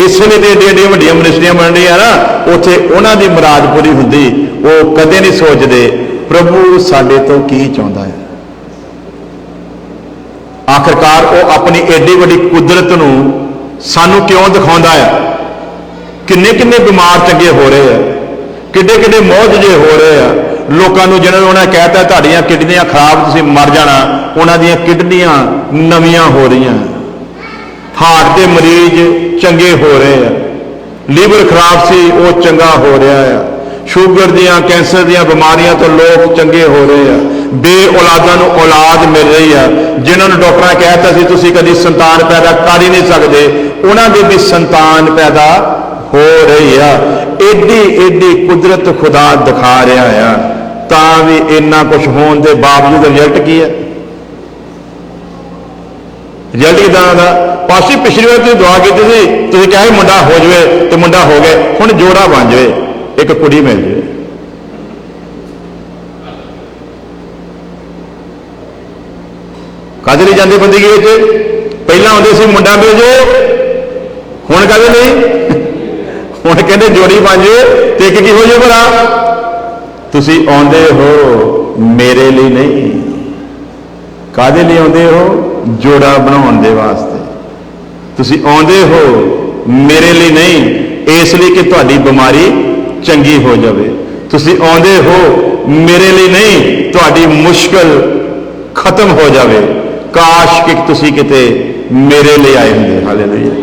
इसलिए तो एड्डियां एड्डियां वड्डियां मिनिस्ट्रियां बन रही ना, उत्थे उन्हां दी मुराद पूरी हुंदी। वो कदे नहीं सोचते प्रभु साडे तो की चाहुंदा है। आखिरकार वो अपनी एड्डी वड्डी कुदरत नूं सानूं क्यों दिखाउंदा है? किन्ने किन्ने बीमार चंगे हो रहे हैं, किड्डे किड्डे मौजजे हो रहे हैं। लोगों को जिन्होंने उन्हें कहता तुहाड़ियां किडनियां खराब, तुसीं मर जाना, उन्हां दियां किडनियां नवीआं हो रही हैं। हार्ट के मरीज चंगे हो रहे हैं, लीवर खराब सी वो चंगा हो रहा है, ਸ਼ੂਗਰ ਦੀਆਂ, ਕੈਂਸਰ ਦੀਆਂ ਬਿਮਾਰੀਆਂ ਤੋਂ ਲੋਕ ਚੰਗੇ ਹੋ ਰਹੇ ਆ, ਬੇਔਲਾਦਾਂ ਨੂੰ ਔਲਾਦ ਮਿਲ ਰਹੀ ਆ। ਜਿਨ੍ਹਾਂ ਨੂੰ ਡਾਕਟਰਾਂ ਨੇ ਕਹਿ ਦਿੱਤਾ ਸੀ ਤੁਸੀਂ ਕਦੀ ਸੰਤਾਨ ਪੈਦਾ ਕਰ ਹੀ ਨਹੀਂ ਸਕਦੇ, ਉਹਨਾਂ ਦੇ ਵੀ ਸੰਤਾਨ ਪੈਦਾ ਹੋ ਰਹੀ ਆ। ਏਡੀ ਏਡੀ ਕੁਦਰਤ ਖੁਦਾ ਦਿਖਾ ਰਿਹਾ ਆ, ਤਾਂ ਵੀ ਇੰਨਾ ਕੁਝ ਹੋਣ ਦੇ ਬਾਵਜੂਦ ਰਿਜ਼ਲਟ ਕੀ ਹੈ? ਰਿਜ਼ਲਟ ਕਿਦਾਂ ਦਾ? ਪਾਸੀ ਪਿਛਲੀ ਵਾਰ ਤੁਸੀਂ ਦੁਆ ਕੀਤੀ ਸੀ, ਤੁਸੀਂ ਕਿਹਾ ਮੁੰਡਾ ਹੋ ਜਾਵੇ ਤੇ ਮੁੰਡਾ ਹੋ ਗਿਆ, ਹੁਣ ਜੋੜਾ ਬਣ ਜਾਵੇ, ਇੱਕ ਕੁੜੀ ਮਿਲ ਜਾਵੇ। ਕਾਹਦੇ ਲਈ ਜਾਂਦੇ ਬੰਦਗੀ ਵਿੱਚ? ਪਹਿਲਾਂ ਆਉਂਦੇ ਸੀ ਮੁੰਡਾ ਮਿਲ ਜਾਵੇ, ਹੁਣ ਕਾਹਦੇ ਲਈ? ਹੁਣ ਕਹਿੰਦੇ ਜੋੜੀ ਬਣ ਜਾਵੇ ਤੇ ਇੱਕ ਕੀ ਹੋ ਜਾਵੇ ਭਰਾ? ਤੁਸੀਂ ਆਉਂਦੇ ਹੋ ਮੇਰੇ ਲਈ ਨਹੀਂ, ਕਾਹਦੇ ਲਈ ਆਉਂਦੇ ਹੋ? ਜੋੜਾ ਬਣਾਉਣ ਦੇ ਵਾਸਤੇ। ਤੁਸੀਂ ਆਉਂਦੇ ਹੋ ਮੇਰੇ ਲਈ ਨਹੀਂ, ਇਸ ਲਈ ਕਿ ਤੁਹਾਡੀ ਬਿਮਾਰੀ ਚੰਗੀ ਹੋ ਜਾਵੇ। ਤੁਸੀਂ ਆਉਂਦੇ ਹੋ ਮੇਰੇ ਲਈ ਨਹੀਂ, ਤੁਹਾਡੀ ਮੁਸ਼ਕਲ ਖਤਮ ਹੋ ਜਾਵੇ। ਕਾਸ਼ ਕਿ ਤੁਸੀਂ ਕਿਤੇ ਮੇਰੇ ਲਈ ਆਏ ਹੁੰਦੇ। ਹਾਲੇਲੂਇਆ।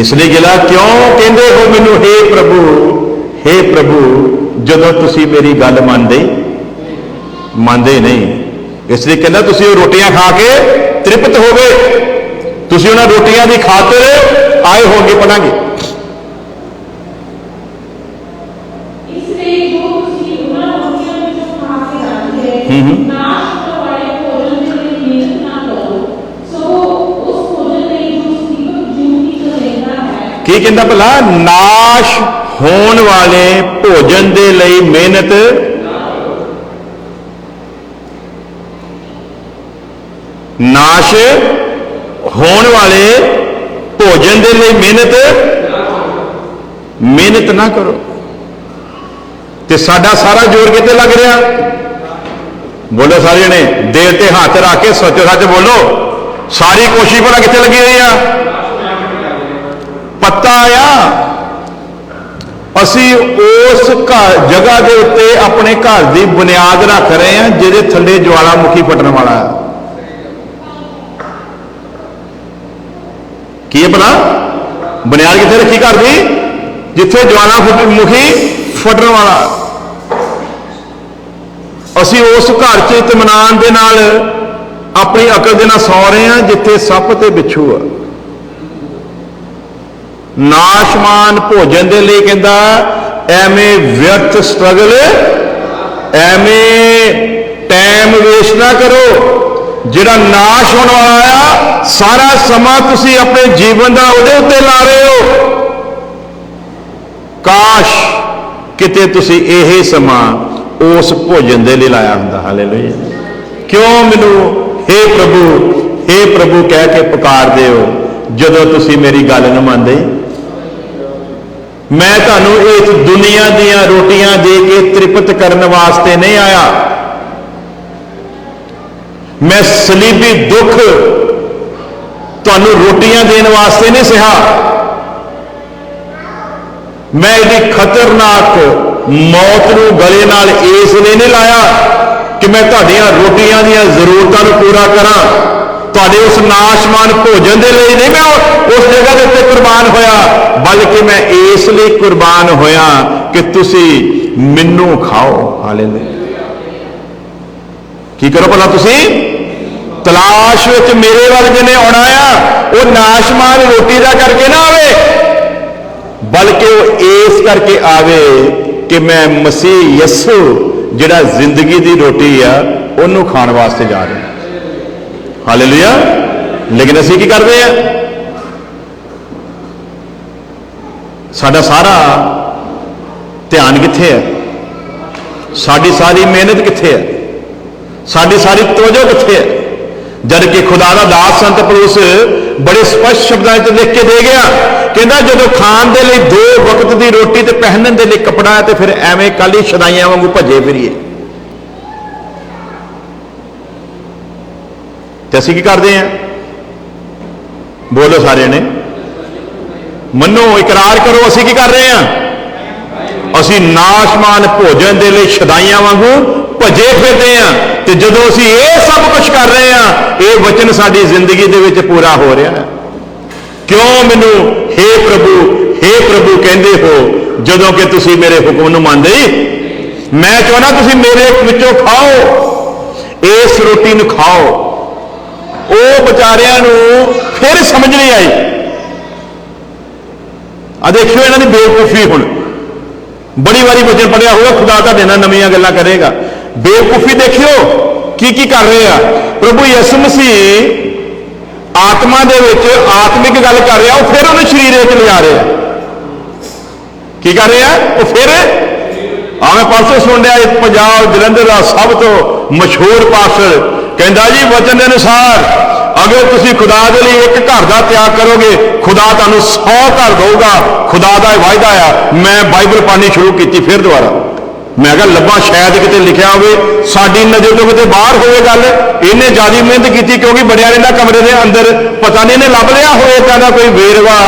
ਇਸ ਲਈ ਗਿਲਾ ਕਿਉਂ ਕਹਿੰਦੇ ਹੋ ਮੈਨੂੰ, ਹੇ ਪ੍ਰਭੂ, ਹੇ ਪ੍ਰਭੂ, ਜਦੋਂ ਤੁਸੀਂ ਮੇਰੀ ਗੱਲ ਮੰਨਦੇ ਨਹੀਂ। ਇਸ ਲਈ ਕਹਿੰਦਾ ਤੁਸੀਂ ਉਹ ਰੋਟੀਆਂ ਖਾ ਕੇ ਤ੍ਰਿਪਤ ਹੋ ਗਏ, ਤੁਸੀਂ ਉਹਨਾਂ ਰੋਟੀਆਂ ਦੀ ਖਾਤਰ ਆਏ ਹੋਗੇ ਪੜਾਂਗੇ। ਕੀ ਕਹਿੰਦਾ ਭਲਾ? ਨਾਸ਼ ਹੋਣ ਵਾਲੇ ਭੋਜਨ ਦੇ ਲਈ ਮਿਹਨਤ ਨਾਸ਼ ਹੋਣ ਵਾਲੇ ਭੋਜਨ ਦੇ ਲਈ ਮਿਹਨਤ ਨਾ ਕਰੋ। ਤੇ ਸਾਡਾ ਸਾਰਾ ਜ਼ੋਰ ਕਿਤੇ ਲੱਗ ਰਿਹਾ? ਬੋਲੋ ਸਾਰੇ ਜਣੇ, ਦਿਲ ਤੇ ਹੱਥ ਰੱਖ ਕੇ ਸੱਚ ਸੱਚ ਬੋਲੋ, ਸਾਰੀ ਕੋਸ਼ਿਸ਼ ਭਲਾ ਕਿੱਥੇ ਲੱਗੀ ਹੋਈ ਆ? ਪਤਾ ਆ ਅਸੀਂ ਉਸ ਜਗ੍ਹਾ ਦੇ ਉੱਤੇ ਆਪਣੇ ਘਰ ਦੀ ਬੁਨਿਆਦ ਰੱਖ ਰਹੇ ਹਾਂ ਜਿਹਦੇ ਥੱਲੇ ਜਵਾਲਾਮੁਖੀ ਫਟਣ ਵਾਲਾ ਹੈ। ਕੀ ਹੈ ਭਲਾ? ਬੁਨਿਆਦ ਕਿੱਥੇ ਰੱਖੀ ਘਰ ਦੀ? ਜਿੱਥੇ ਜਵਾਲਾਮੁਖੀ ਫਟਣ ਵਾਲਾ। ਅਸੀਂ ਉਸ ਘਰ 'ਚ ਇਤਮਾਨਾਨ ਦੇ ਨਾਲ ਆਪਣੀ ਅਕਲ ਦੇ ਨਾਲ ਸੌ ਰਹੇ ਹਾਂ ਜਿੱਥੇ ਸੱਪ ਤੇ ਬਿੱਛੂ ਆ। ਨਾਸ਼ਮਾਨ ਭੋਜਨ ਦੇ ਲਈ ਕਹਿੰਦਾ ਐਵੇਂ ਵਿਅਰਥ ਸਟਰਗਲ, ਐਵੇਂ ਟਾਈਮ ਵੇਸਟ ਨਾ ਕਰੋ। ਜਿਹੜਾ ਨਾਸ਼ ਹੋਣ ਵਾਲਾ ਆ, ਸਾਰਾ ਸਮਾਂ ਤੁਸੀਂ ਆਪਣੇ ਜੀਵਨ ਦਾ ਉਹਦੇ ਉੱਤੇ ਲਾ ਰਹੇ ਹੋ। ਕਾਸ਼ ਕਿਤੇ ਤੁਸੀਂ ਇਹ ਸਮਾਂ ਉਸ ਭੋਜਨ ਦੇ ਲਈ ਲਾਇਆ ਹੁੰਦਾ। ਹਾਲੇਲੂਇਆ। ਕਿਉਂ ਮੈਨੂੰ ਹੇ ਪ੍ਰਭੂ ਕਹਿ ਕੇ ਪੁਕਾਰਦੇ ਹੋ ਜਦੋਂ ਤੁਸੀਂ ਮੇਰੀ ਗੱਲ ਨੂੰ ਮੰਨਦੇ? ਮੈਂ ਤੁਹਾਨੂੰ ਇਸ ਦੁਨੀਆ ਦੀਆਂ ਰੋਟੀਆਂ ਦੇ ਕੇ ਤ੍ਰਿਪਤ ਕਰਨ ਵਾਸਤੇ ਨਹੀਂ ਆਇਆ। ਮੈਂ ਸਲੀਬੀ ਦੁੱਖ ਤੁਹਾਨੂੰ ਰੋਟੀਆਂ ਦੇਣ ਵਾਸਤੇ ਨਹੀਂ ਸਿਹਾ। ਮੈਂ ਇਹਦੀ ਖਤਰਨਾਕ ਮੌਤ ਨੂੰ ਗਲੇ ਨਾਲ ਇਸ ਲਈ ਨਹੀਂ ਲਾਇਆ ਕਿ ਮੈਂ ਤੁਹਾਡੀਆਂ ਰੋਟੀਆਂ ਦੀਆਂ ਜ਼ਰੂਰਤਾਂ ਨੂੰ ਪੂਰਾ ਕਰਾਂ। ਤੁਹਾਡੇ ਉਸ ਨਾਸ਼ਮਾਨ ਭੋਜਨ ਦੇ ਲਈ ਨਹੀਂ ਮੈਂ ਉਸ ਜਗ੍ਹਾ ਦੇ ਉੱਤੇ ਕੁਰਬਾਨ ਹੋਇਆ, ਬਲਕਿ ਮੈਂ ਇਸ ਲਈ ਕੁਰਬਾਨ ਹੋਇਆ ਕਿ ਤੁਸੀਂ ਮੈਨੂੰ ਖਾਓ। ਹਾਲੇਲੂਇਆ। ਕੀ ਕਰੋ ਭਲਾ? ਤੁਸੀਂ ਤਲਾਸ਼ ਵਿੱਚ ਮੇਰੇ ਵਰਗੇ ਨੇ ਆਉਣਾ ਆ। ਉਹ ਨਾਸ਼ਮਾਨ ਰੋਟੀ ਦਾ ਕਰਕੇ ਨਾ ਆਵੇ, ਬਲਕਿ ਉਹ ਇਸ ਕਰਕੇ ਆਵੇ ਕਿ ਮੈਂ ਮਸੀਹ ਯਸੂ ਜਿਹੜਾ ਜ਼ਿੰਦਗੀ ਦੀ ਰੋਟੀ ਆ ਉਹਨੂੰ ਖਾਣ ਵਾਸਤੇ ਜਾ ਰਿਹਾ। ਹਾਲੇਲੂਇਆ। ਲੇਕਿਨ ਅਸੀਂ ਕੀ ਕਰਦੇ ਆ? ਸਾਡਾ ਸਾਰਾ ਧਿਆਨ ਕਿੱਥੇ ਹੈ? ਸਾਡੀ ਸਾਰੀ ਮਿਹਨਤ ਕਿੱਥੇ ਹੈ? ਸਾਡੀ ਸਾਰੀ ਤਵੱਜੋ ਕਿੱਥੇ ਹੈ? ਜਦ ਕਿ ਖੁਦਾ ਦਾ ਦਾਸ ਸੰਤ ਪੌਲੁਸ ਬੜੇ ਸਪਸ਼ਟ ਸ਼ਬਦਾਂ ਵਿੱਚ ਲਿਖ ਕੇ ਦੇ ਗਿਆ, ਕਹਿੰਦਾ ਜਦੋਂ ਖਾਣ ਦੇ ਲਈ 2 ਵਕਤ ਦੀ ਰੋਟੀ ਤੇ ਪਹਿਨਣ ਦੇ ਲਈ ਕੱਪੜਾ ਹੈ ਤੇ ਫਿਰ ਐਵੇਂ ਕਾਲੀ ਸ਼ਦਾਈਆਂ ਵਾਂਗੂ ਭੱਜੇ ਫਿਰੀਏ। ਤੇ ਅਸੀਂ ਕੀ ਕਰਦੇ ਹਾਂ? ਬੋਲੋ ਸਾਰਿਆਂ ਨੇ, ਮੰਨੋ, ਇਕਰਾਰ ਕਰੋ, ਅਸੀਂ ਕੀ ਕਰ ਰਹੇ ਹਾਂ? ਅਸੀਂ ਨਾਸ਼ਮਾਨ ਭੋਜਨ ਦੇ ਲਈ ਸ਼ਦਾਈਆਂ ਵਾਂਗੂ ਭੱਜੇ ਫਿਰਦੇ ਹਾਂ। ਤੇ ਜਦੋਂ ਅਸੀਂ ਇਹ ਸਭ ਕੁਝ ਕਰ ਰਹੇ ਹਾਂ, ਇਹ ਵਚਨ ਸਾਡੀ ਜ਼ਿੰਦਗੀ ਦੇ ਵਿੱਚ ਪੂਰਾ ਹੋ ਰਿਹਾ ਹੈ। ਕਿਉਂ ਮੈਨੂੰ हे प्रभु कहते हो जदों कि तुसी मेरे हुक्म नूं मनदे ही। मैं चाहना तुसी मेरे विचों खाओ, इस रोटी नूं खाओ। वो बेचारियां नूं फिर समझ नहीं आई। आ देखियो इन्हां दी बेवकूफी। हुण बड़ी बारी वचन पढ़िया होगा, खुदा तुहाडे नाल नवीं गल्लां करेगा। बेवकूफी देखियो की कर रहे हैं। प्रभु यसु मसीह आत्मा दे विच आत्मिक गल कर रहा, वो फिर उन्हें शरीर में ले जा रहे हैं। की कर रहे हैं वो फिर? मैं परसों सुन रहा पंजाब जलंधर का सब तो मशहूर पास्टर कहता जी वचन के अनुसार अगर तुसी खुदा के लिए एक घर का त्याग करोगे, खुदा तुहानूं 100 घर देगा। खुदा का वायदा आ। मैं बाइबल पढ़नी शुरू की फिर दोबारा। मैं कहा लब्बा शायद कितने लिखा हो, साडी नज़र तो कितने बाहर होवे गल। इन्हें ज़्यादा मेहनत की क्योंकि बड़िया रहा कमरे के अंदर, पता नहीं इन्हें लभ लिया हो इदा कोई वेरवा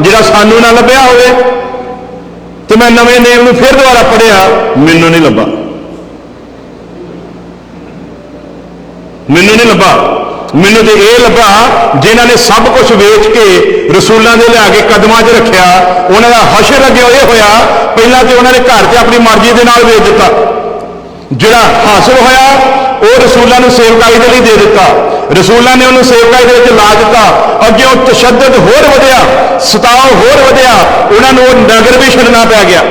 जिहड़ा सानू ना लभ्या होवे। तो मैं नवे नेम में फिर दोबारा पढ़िया, मैनू नहीं लभा, मैनू नहीं लभा। मैनू तो यह लभा जिन्हों ने सब कुछ वेच के रसूलों ने लिया के कदमां 'च रखिया, उन्होंने हशर अगे यह होया पहला तो उन्होंने घर से अपनी मर्जी के नाल वेच दिता। जिहड़ा हासिल होया वो रसूलों ने सेवकाई के लिए दे दिता। रसूलों ने उन्होंने सेवकाई के ला दिता। अगे वो तशद्दद होर वधिया, सताव होर वधिया। उन्होंने वो नगर भी छड्डना पै गया।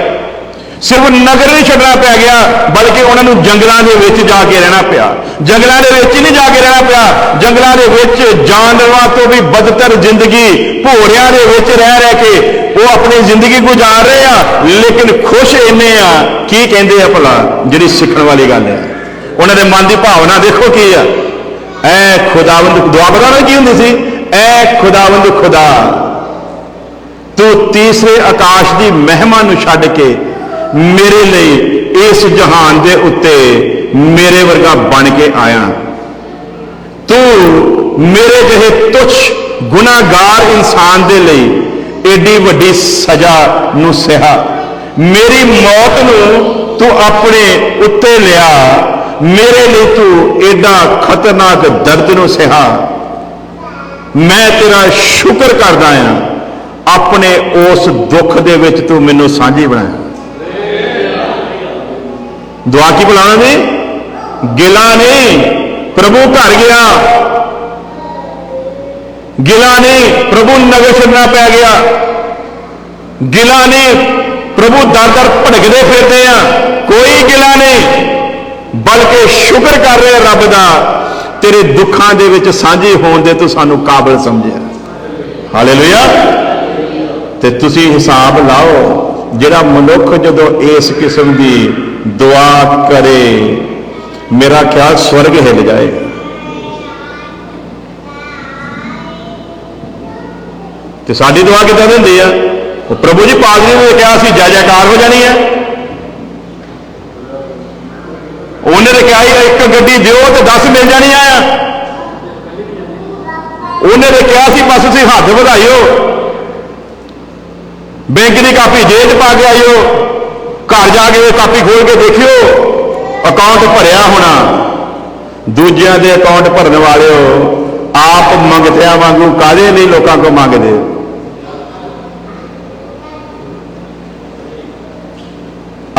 सिर्फ नगर नहीं छड्डना पै गया बल्कि उन्होंने जंगलों के विच जाके रहना पिया। जंगलों के विच ही नहीं जाके रहना पिया, जंगलों के विच जानवरों तो भी बदतर जिंदगी घोड़ियां के विच रह के वो अपनी जिंदगी गुजार रहे हैं, लेकिन खुश इन्ने आ की कहते हैं भला जी सीखने वाली गल है। उन्होंने मन की भावना देखो की है, ऐ खुदावंद दुआ पता ना की होंदी सी, ऐ खुदावंद खुदा तू तीसरे आकाश की महिमा नूं छड्ड के मेरे लिए इस जहान के उत्ते मेरे वर्गा बन के आया। तू मेरे जहे तुच्छ गुनाहगार इंसान के लिए एडी वड्डी सजा नूं सहा। मेरी मौत नूं तू अपने उत्ते लिया, मेरे लिए तू एडा खतरनाक दर्द नूं सहा। मैं तेरा शुक्र करदा हां, अपने उस दुख दे विच तू मैनूं सांझी बनाया। दुआ की बुलाना ने गिला ने प्रभु घर गया, गिला ने प्रभु नगर छड्डना पै गया, गिला ने प्रभु दर दर भड़कते फिरते हैं। कोई गिला नहीं बल्कि शुक्र कर रहे रब दा तेरे दुखों दे विच सांझे होण दे तू सानू काबिल समझिया। हालेलुया। ते तुसी हिसाब लाओ जिहड़ा मनुख जदों इस किस्म की दुआ करे, मेरा ख्याल स्वर्ग हिल जाएगा। तो साडी दुआ किदां दी हुंदी है? प्रभु जी पादरी ने कहा सी जय जयकार हो जानी है। उन्हें तो कहा एक गड्डी दिओ तो 10 मिल जानी है। उन्हें तो कहा सी बस तुसीं हथ वधाइओ, बैंक की कापी जेब च पा के आइओ, घर जाके कापी खोल के देखियो अकाउंट भरिया होना। दूजिया के अकाउंट भरने वाले हो, आप मंगतिया वांगू काले नहीं लोगों को मंगते।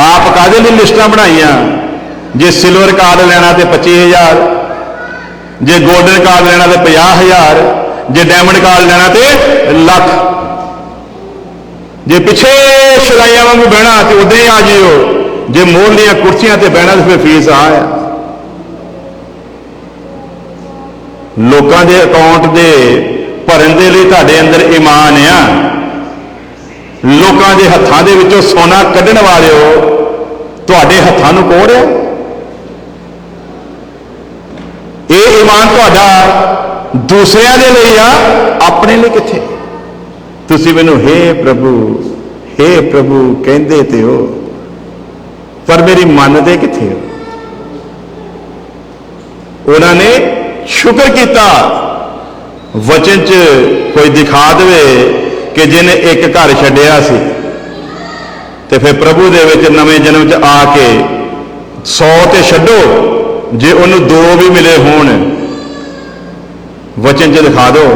आप कादे लिए लिस्टां बनाइया, जे सिल्वर कार्ड लेना तो 25,000, जे गोल्डन कार्ड लेना तो 50,000, जे डायमंड कार्ड लेना तो लाख। जे पिछे शराइया वांगू बहना तो उदा ही आ जाइयो, जे मोहलिया कुर्सियां ते बहना तो फिर फीस आया। लोगों के अकाउंट के भरन के लिए तुहाडे अंदर ईमान आ। लोगों के हत्थों के विचों सोना कढ़ण वाले हो, तुहाडे हत्थों नूं कोड़ है। ये ईमान तुहाडा दूसरिਆਂ ਦੇ ਲਈ आ, अपने लिए किथे? तुसीं मैनूं हे प्रभु कहते तो हो, पर मेरी मनदे किथे हो? उन्होंने शुक्र किया। वचन च कोई दिखा दे कि जिन्हें एक घर छड्डिया सी ते फिर प्रभु दे विच नवें जन्म च आके 100 ते छड्डो, जे उन्होंने 2 भी मिले होण, वचन च दिखा दो,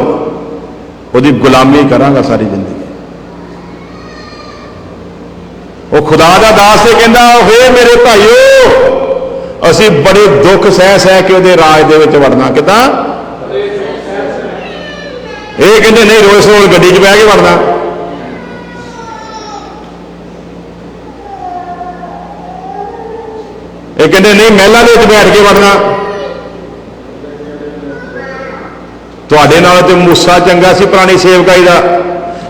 उसकी गुलामी करांगा सारी जिंदगी। वो खुदा का दास है, कहता हे मेरे भाईओ असी बड़े दुख सह सह के उहदे राज दे विच वड़ना। कितना ये कहते नहीं रोज़ रोज़ गड्डी च बह के वड़ना। ये कहते नहीं महलों के बैठ के वड़ना। तुहाडे नाल ते मूसा चंगा सी पुरानी सेवकाई का।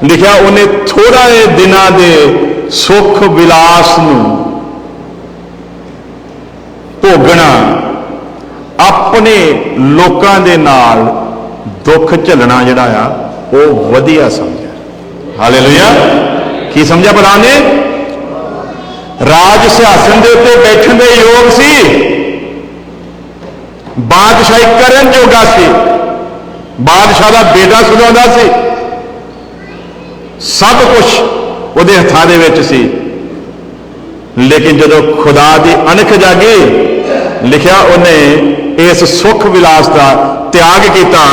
लिखा उन्हें थोड़ा दिनों के सुख विलास नूं भोगना अपने लोकां दे नाल दुख झलना जिहड़ा आ वो वधिया समझा। हालेलुया। की समझा भला ने? राज सिंहासन के उत्ते बैठण दे योग सी, बादशाही करन जोगा सी, बादशाह का बेटा सुधांदा सी, सब कुछ उहदे हत्थां दे विच सी। लेकिन जदों खुदा की अणख जागी, लिखा उन्हें इस सुख विलास का त्याग किया,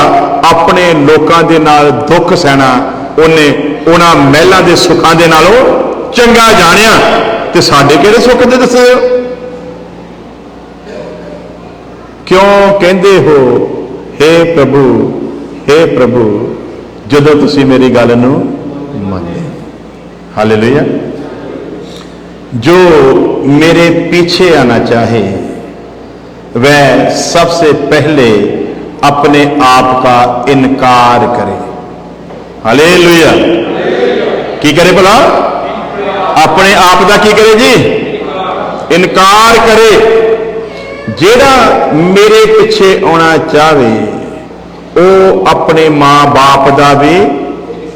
अपने लोगों के नाल दुख सहना उन्हें उन्हां महलों के सुखों के नालों चंगा जानिया। ते साडे किहड़े सुख दे दसो? क्यों कहंदे हो हे प्रभु, हे प्रभु, जदों तुसीं मेरी गल नूं मनदे। हालेलुया। जो मेरे पीछे आना चाहे वह सबसे पहले अपने आप का इनकार करे। हालेलुया। की करे भला? अपने आप का की करे जी? इनकार करे। जेड़ा मेरे पीछे आना चाहे वो अपने मां बाप का भी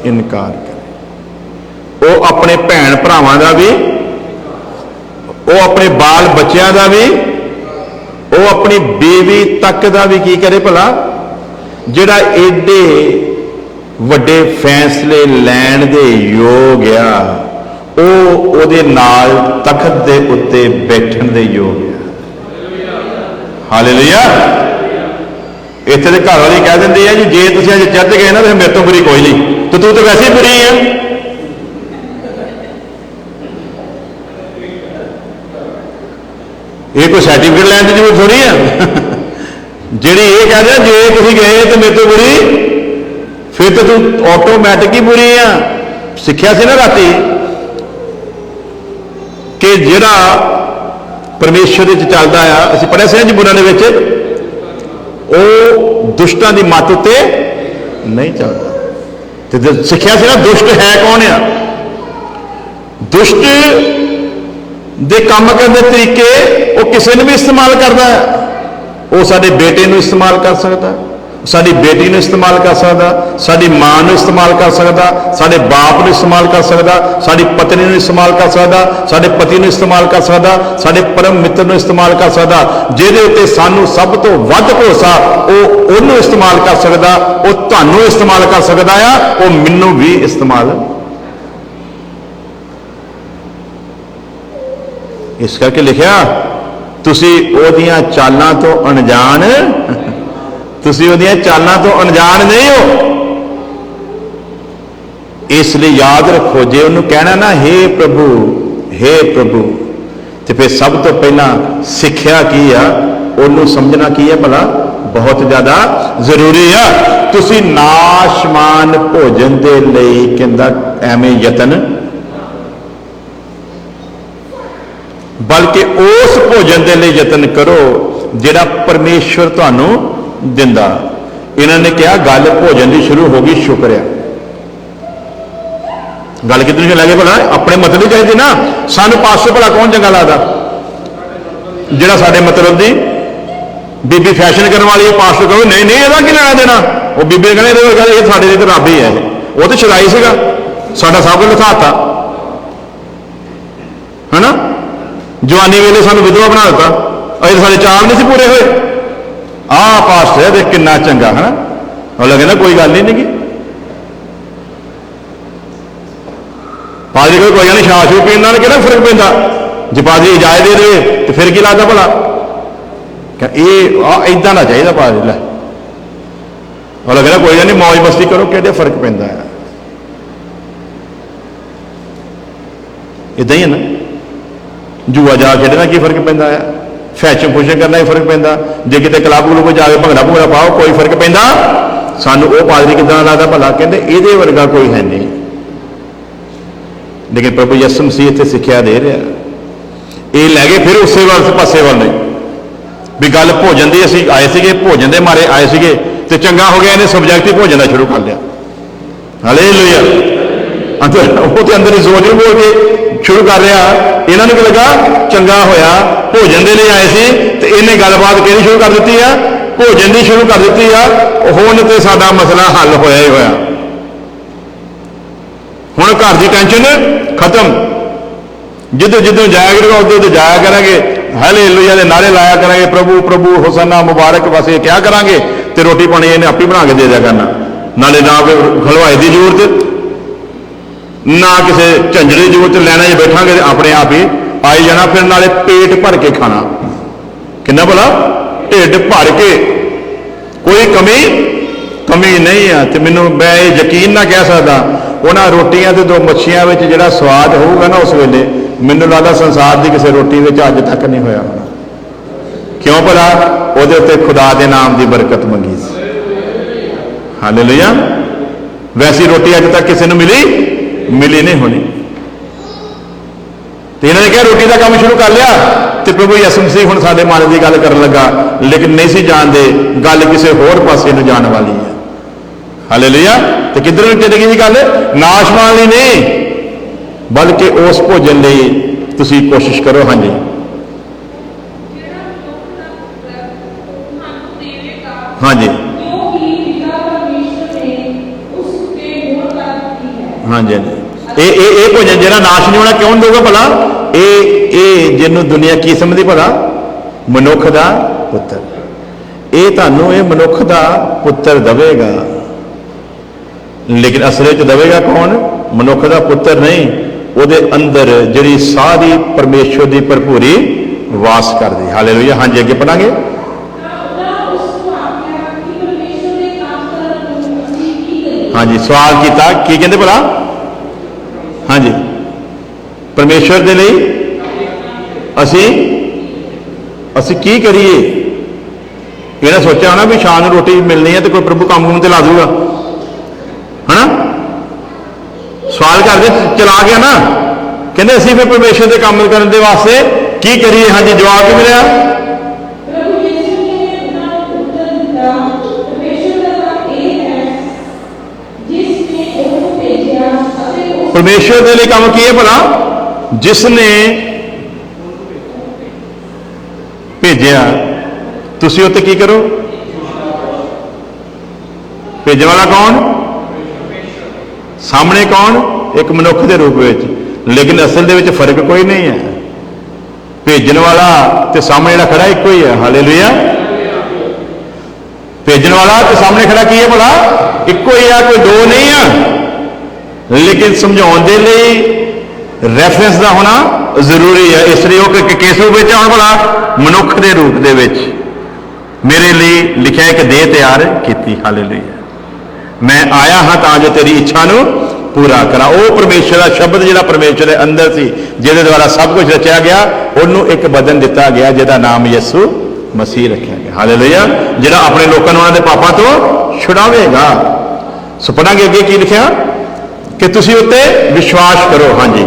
इनकार करे, वो अपने भैन भरावां का भी, वो अपने बाल बच्चों का भी, वो अपनी बीवी तक का भी की करे भला? जिहड़ा एडे वड्डे फैसले लैण दे योग आ वो नाल तखत दे उत्ते बैठण दे योग आ। हालेलुया। इत्थे ते घर वाली कह दिंदी है जी जे तुसीं अज चर्च गए ना तो मेरे तो बुरी कोई नहीं, तो तू तो वैसे ही बुरी है। ये कोई सर्टिफिकेट लैन की जरूरत थोड़ी है। जी ये कह रहे जे तुसीं गए तो मेरे तो बुरी, फिर तो तू ऑटोमैटिक ही बुरी है। सिक्ख्या सी ना राती कि जिहड़ा परमेश्वर दे चलदा आ, असीं पढ़िया सी ना जबूरां दे विच, वो दुष्टां दी मत उत्ते नहीं चलता। तो सिक्ख्या सी ना दुष्ट है कौन आ? दुष्ट दे काम करने के तरीके वो किसी ने भी इस्तेमाल करता है। वो साडे बेटे नूं इस्तेमाल कर सकता, साडी बेटी नूं इस्तेमाल कर सकता, साडी मां नूं इस्तेमाल कर सकता, साडे बाप नूं इस्तेमाल कर सकता, साडी पत्नी नूं इस्तेमाल कर सकता, साडे पति नूं इस्तेमाल कर सकता, साडे परम मित्र नूं इस्तेमाल कर सकता। जिहदे उत्ते सानूं सब तो वध भरोसा ओनूं इस्तेमाल कर सकता, वो तुहानूं इस्तेमाल कर सकता है, वो मैनूं भी इस्तेमाल। इस करके लिखा तुसी ओदियां चालां तो अनजान, तुसी ओदियां चालां तो अनजान नहीं हो। इसलिए याद रखो जे उन्होंने कहना ना हे प्रभु, हे प्रभु, तो फिर सब तो पहला सिक्ख्या की है, उन्होंने समझना की है भला बहुत ज्यादा जरूरी है। तुसी नाशमान भोजन के लिए कहंदा एवें यतन, बल्कि उस भोजन के लिए यतन करो जिहड़ा परमेश्वर तुहानूं दिंदा। इन्होंने कहा गल भोजन की शुरू हो गई, शुक्र है। गल कितनी लगे भला अपने मतलब चाहिए ना, सानू पास्टर भला कौन चंगा लगता? जिहड़ा साडे मतलब की बीबी फैशन करने वाली है, पास्टर कहो नहीं नहीं ਇਹਦਾ ਕੀ ਲੈਣਾ देना, वो बीबी ने कहना ये साडे लिए तो रब ही है, वो तो छुड़ाई सीगा, साडा सब कुछ लिखाता है ना। जवानी वेले सानू विधवा बना दिता, अजे साडे चाल नहीं सी पूरे हुए। आ पास्टर है देख कितना चंगा है ना, अगला कहना कोई गल नहीं। पादरी कोई गल नहीं, छा छू पीने नाल किहड़ा फर्क पैंदा, जे पादरी इजाजत दे दे तो फिर की लगता भला ये इदा ना चाहिए पादरी। लै अगला कहना कोई गल नहीं मौज मस्ती करो, किहड़े फर्क पैंदा है। इदा ही है ना। ਜੂਆ ਜਾ ਖੇਡਣਾ ਕੀ ਫਰਕ ਪੈਂਦਾ ਆ, फैशन फूशन करना ही फर्क पैंदा, जे किते क्लब क्लूब जाके भंगड़ा भुंगड़ा पाओ कोई फर्क पैंदा। सानू वो पादरी किदां लगदा भला, कहंदे इहदे वर्गा कोई है नहीं। लेकिन प्रभु यसु मसीह इत्थे सिक्ख्या दे रहा, ये लै गए फिर उस पासे वाले भी गल भोजन की असीं आए सीगे, भोजन के मारे आए सीगे ते चंगा हो गया इन्हें सबजैक्ट ही भोजन का शुरू कर लिया। हालेलुया, वो तो अंदर ही जोर नहीं बोल के शुरू कर रहा, इन्होंने क्या लगा चंगा होया भोजन के लिए आए थे तो इन्हें गलबात कहनी शुरू कर दी है, भोजन की शुरू कर दी है। हुण तो साडा मसला हल होया ही होया, हुण घर की टेंशन खत्म, जिधर जिधर जाया करेगा उधर उधर जाया करेंगे, हालेलुया के नारे लाया करेंगे, प्रभु प्रभु होसन्ना मुबारक, बस ये क्या करेंगे तो रोटी पानी इन्हें आप ही बना के दे दिया करना, नाले ना खलवाई की जरूरत ना किसी झंझट की जरूरत, लैना च बैठा अपने आप ही आई जाना, फिर नाले पेट भर के खाना, कितना भला ढिड भर के, कोई कमी नहीं है। तो मैनू मैं यकीन ना कह सकता उन्होंने रोटियां तो दो मच्छियां में जो स्वाद होगा ना उस वेले, मैनू लगता संसार की किसी रोटी में अज तक नहीं होया होना। क्यों भला उहदे उत्ते खुदा के नाम की बरकत मंगी सी। हालेलुया, वैसी रोटी अज तक किसी ने मिली नहीं होनी। तो इन्होंने क्या रोटी का काम शुरू कर लिया, तो प्रभु यसु मसीह हुण साडे मन की गल करन लगा, लेकिन नहीं सी जानते गल किसी होर पासे नूं जाण वाली है। हालेलुया, तो किधर नूं चली गई गल, नाश वाली नहीं, बल्कि उस भोजन लई तुसीं कोशिश करो। हाँ जी, हाँ जी, हाँ जी, ये भोजन जो नाश नहीं होना क्यों देगा भला, ये जिन्हों दुनिया की समझती भला मनुख का पुत्र, ये तुहानूं ये मनुख का पुत्र देगा, लेकिन असल च देगा कौन, मनुख का पुत्र नहीं, वो अंदर जिहड़ी सारी परमेश्वर की भरपूरी वास करदी। हालेलुया, हाँ जी, अगे पढ़ांगे। हाँ जी, सवाल किया की कहते भला, हाँ जी, परमेश्वर के लिए असी की करिए। इन्हें सोचा होना भी शाम को रोटी मिलनी है तो कोई प्रभु काम कुम ला दूगा, है ना, सवाल करके चला गया ना, कहते असी फिर परमेश्वर के काम करने के वास्ते की करिए। हाँ जी, जवाब की मिला, परमेश्वर के लिए काम की है भला, जिसने भेजा, तुसी उत्ते की करो, भेजने वाला कौन, सामने कौन, एक मनुख के रूप में, लेकिन असल दे विच फर्क कोई नहीं है। भेजने वाला ते सामने जिहड़ा खड़ा एक ही है। हालेलुया, भेजने वाला ते सामने खड़ा की है भला, एक ही है, कोई दो नहीं है। लेकिन समझाने के लिए रैफरेंस का होना जरूरी है, इसलिए वो किस रूप में आउण भला, मनुख के रूप दे विच मेरे लिए लिखा एक देह तैयार की। हालेलुया, मैं आया हाँ तां जो तेरी इच्छा नूं पूरा करा। वो परमेश्वर का शब्द जिहड़ा परमेश्वर के अंदर सी, जिहदे द्वारा सब कुछ रचा गया, उन्होंने एक बदन दिता गया जिहदा नाम यसु मसीह रखा गया। हालेलुया, जिहड़ा अपने लोगों को उन्होंने पापां तो छुड़ावेगा। सो पढ़ांगे अगे की लिखा कि तुसी उत्ते विश्वास करो। हाँ जी,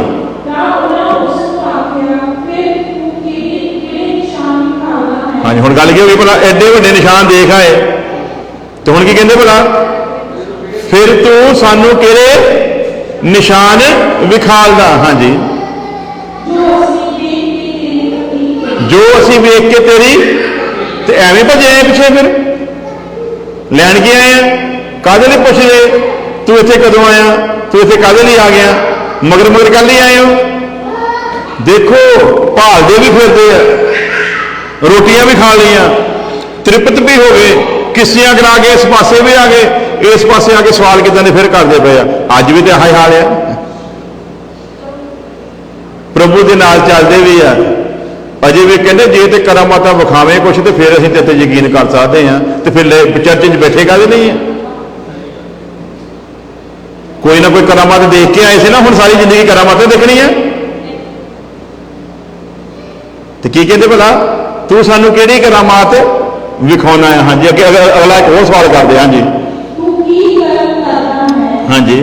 हाँ जी, हुण गल की होगी भला, एडे वड्डे निशान देख आए तो हुण की कहंदे भला, फिर तू सानू किहड़े निशान विखालदा। हाँ जी, जो असी वेख के तेरी ते एवें भजे आए पिछे, फिर लैन के आए हैं, काहदे लई पुछदे, तू इत्थे कदों आया, तू इत्थे काहदे लई आ गया, मगर मगर कल ही आए हो। देखो भालदे भी फिरदे आ, रोटियां भी खा लिया, तृप्त भी हो गए, किस्सियां करा के इस पासे भी आ गए, इस पासे आके सवाल किदां दे फिर करदे पे अज भी तो हाई हाल है। प्रभु के नाल चलते भी आ, अजे भी कहते जे तो करामाता विखावे कुछ तो फिर असीं तेरे ते यकीन कर सकते हैं, तो फिर चर्च च बैठेगा भी नहीं है। कोई ना कोई करामात देख के आए थे ना, हुण सारी जिंदगी करामातें देखनी है। की कहते भला तू सानू केड़ी करामात विखाना है। हाँ जी, अगे अगला एक और सवाल करते। हाँ जी, हाँ जी,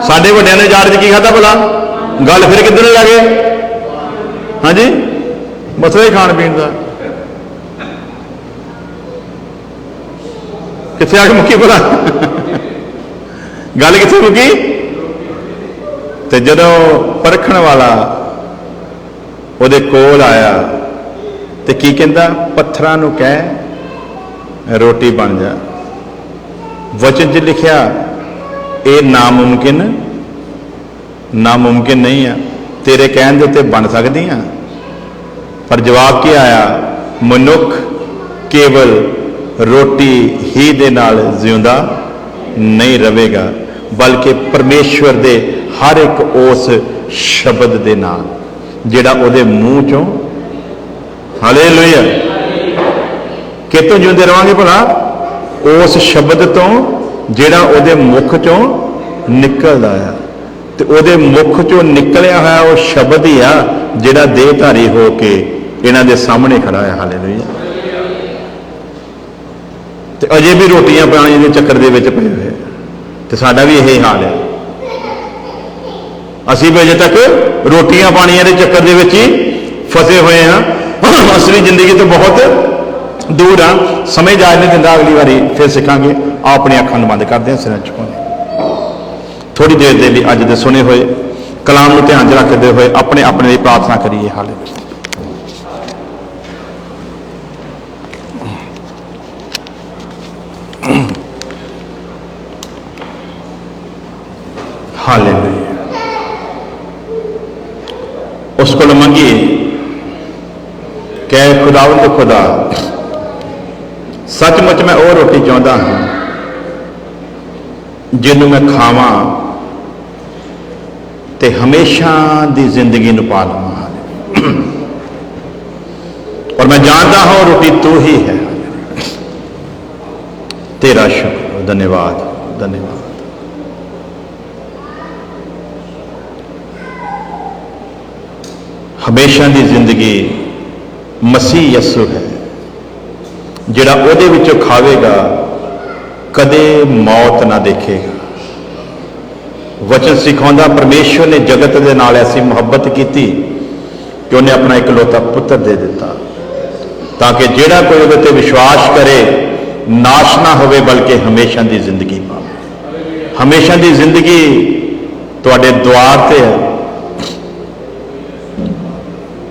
साडे वड्डियां ने जार च की खादा भला? गल फिर किधर लगे? हाँ जी, मसला ही खाण पीण का। किथे आके मुक्की भला? गल किथे मुक्की? ते जदों परखण वाला ਉਹਦੇ कोल आया तो की कहता, पत्थरां नूं कह रोटी बन जा। वचन च लिखिया ये नामुमकिन नहीं है, तेरे कहण दे उत्ते बन सकदियां। पर जवाब की आया, मनुख केवल रोटी ही दे नाल जिउंदा नहीं रहेगा, बल्कि परमेश्वर दे हर एक उस शब्द दे नाल जिहड़ा उहदे मूँह चों, हालेलुया, कितों जिउंदे रहांगे भला? उस शब्द तो जिहड़ा उहदे मुख चों निकलदा है। ते उहदे मुख चों निकलिया होया वो शब्द ही आ जिहड़ा देहधारी हो के इन्हां दे सामने खड़ा है। हालेलुया। ते अजे भी रोटियां पानी दे चक्कर दे विच पए होए, ते साडा भी यही हाल है। असीं भी अजे तक रोटियां पानियां दे चक्कर दे विच ही फसे हुए हैं। असली जिंदगी तो बहुत दूर आ। समय जाज नहीं दिंदा, अगली बारी फिर सीखांगे। आप अपनी अखां बंद करते हैं, सिर झुकाते थोड़ी देर के लिए अज दे सुने हुए कलाम को ध्यान च रखते हुए अपने अपने लिए प्रार्थना करिए। हालेलुया। उसको मंगिए कह खुदावंद खुदा, सचमुच मैं वो रोटी चाहता हाँ जिन्हों मैं खावा ते हमेशा दी जिंदगी नूं पा लवां। और मैं जानता हूं रोटी तू ही है। तेरा शुक्र, धन्यवाद, धन्यवाद। हमेशा दी जिंदगी मसीह यसु है, जिहड़ा उहदे विचों खावेगा कदे मौत ना देखेगा। वचन सिखाउंदा परमेश्वर ने जगत दे नाल ऐसी मुहब्बत की कि उन्हें अपना इकलौता पुत्र दे दिता, ताकि जिहड़ा कोई उहदे ते विश्वास करे नाश ना होवे बल्कि हमेशा दी जिंदगी पावे। हमेशा दी जिंदगी तुहाडे द्वार ते है,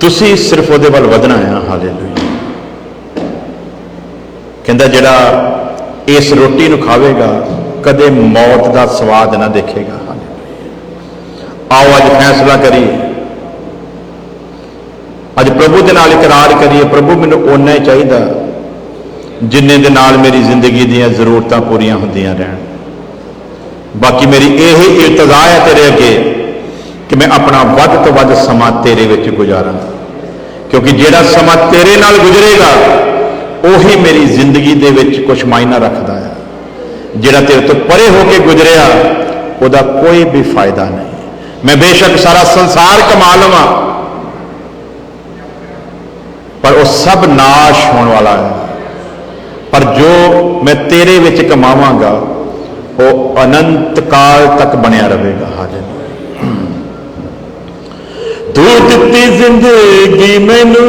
तुसी सिर्फ उहदे वल वधना है। हालेलुया। कहंदा जिहड़ा इस रोटी नूं खावेगा कदे मौत का स्वाद ना देखेगा। आओ अज फैसला करिए, अज प्रभु के नाल इकरार करिए, प्रभु मैनू ओना ही चाहिए जिन्ने दे नाल मेरी जिंदगी दीयां जरूरतां पूरियां होंदियां रहन। बाकी मेरी यही इल्तजा है तेरे अगे कि मैं अपना वध तो वध समा तेरे विच गुजारा, क्योंकि जिहड़ा समा तेरे नाल गुजरेगा उही मेरी जिंदगी दे विच कुछ मायना रखता है। जिहड़ा तेरे तो परे होके गुजरिया उहदा कोई भी फायदा नहीं। मैं बेशक सारा संसार कमा लवां पर वह सब नाश होने वाला है, पर जो मैं तेरे विच कमावांगा वो अनंत काल तक बनिया रहेगा। हालेलुया। तू दित्ती जिंदगी मैनू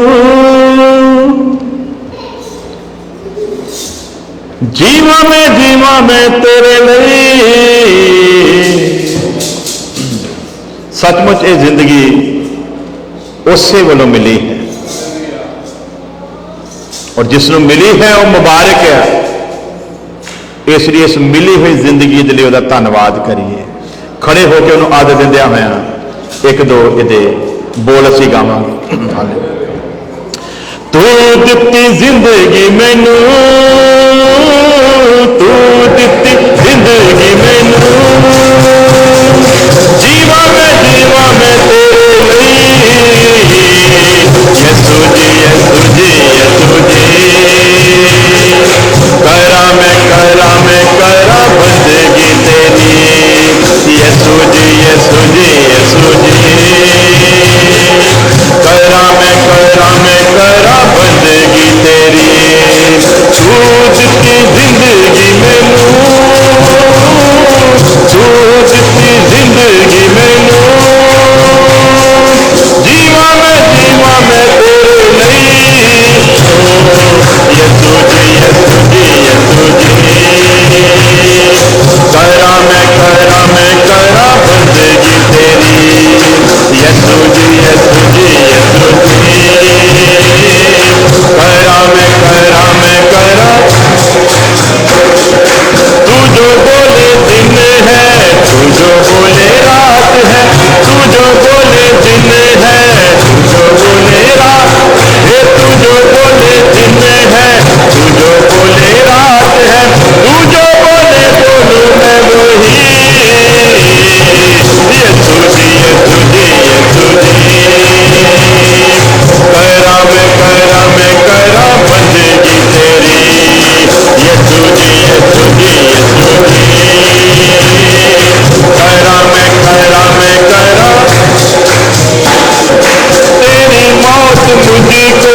जीवा मैं तेरे लिए। सचमुच ये जिंदगी उसे वालों मिली है और जिसनों मिली है वह मुबारक है। इसलिए इस मिली हुई जिंदगी के लिए उसका धन्यवाद करिए। खड़े होकर उन्होंने आदत दिंदिया होया एक दो ये बोल असी गावांगे। तू दित्ती जिंदगी मैनू, तू दित्ती जिंदगी मैनू, जीवा मैं तेरे लिए। यसू जी यसू जी यसू जी, करा मैं करा बंदगी तेरी। यसू जी यसू जी यसू जी, जो बोले रात है, तू जो बोले दिन है, तू जो बोले रात है, तू जो बोले दिन है, तू जो बोले रात है, तू जो बोले बोलूं मैं वही। ये तुझी करा मैं करा बंदगी तेरी। ये तुझी करा मैं करा तेरी मौत मुझको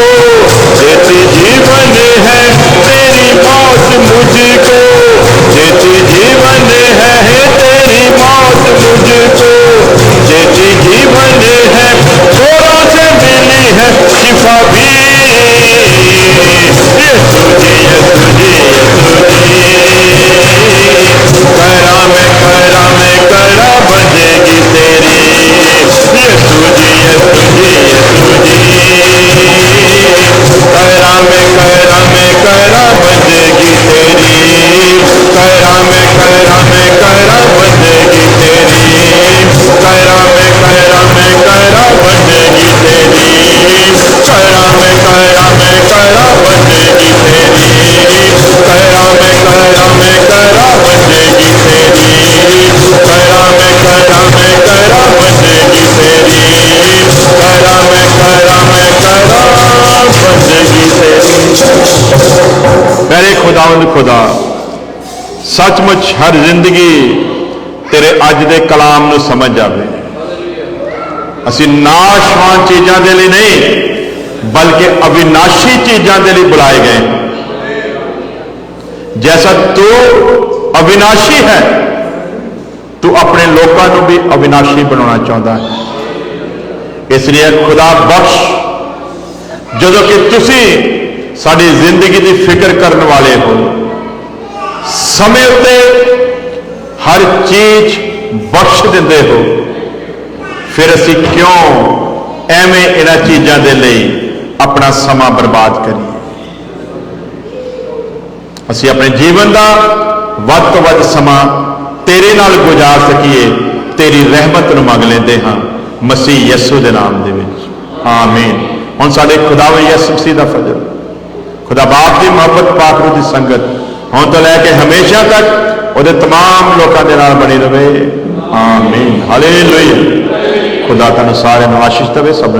देती जीवन है, तेरी मौत मुझको देती जीवन है, तेरी मौत मुझको देती जीवन है, थोड़ा से मिली है शिफा भी। ये तुझी करा मैं करा बंदेगी तेरी। ये तुझी करा मैं करा बंदेगी तेरी। करा मैं करा बंदेगी तेरी। करा मैं करा बंदेगी तेरी। करा मैं करा बंदेगी तेरी। करा मैं करा बंदेगी तेरी। करा मैं करा बंदेगी तेरी। करा मैं करा बंदेगी तेरी। मेरे खुदावंद खुदा, सचमुच हर जिंदगी तेरे अज दे कलाम नूं समझ जावे। असीं नाशवान चीज़ां दे लई नहीं, बल्कि अविनाशी चीज़ां दे लई बुलाए गए। जैसा तू अविनाशी है, तू अपने लोगों को भी अविनाशी बनाना चाहता है। इसलिए खुदा बख्श, जदों कि तुसीं साडी जिंदगी की फिक्र करने वाले हो, समय उत्ते हर चीज बख्श देंदे हो, फिर असी क्यों एवें इन्हां चीज़ों के लिए अपना समा बर्बाद करिए। असी अपने जीवन का वध तो वध समा तेरे नाल गुजार सकीए, तेरी रहमत नूं मंग लेंदे हां मसीह यसू दे नाम दे विच, आमीन। हुण साडे खुदावे यसू मसीह दा फजल, खुदा बाप की मोहब्बत, पाक रूह दी संगत हुण तो लैके हमेशा तक उहदे तमाम लोकां दे नाल बनी रहे, आमीन। हालेलुया। खुदा तुहानूं सारिआं नूं आशीष देवे। सब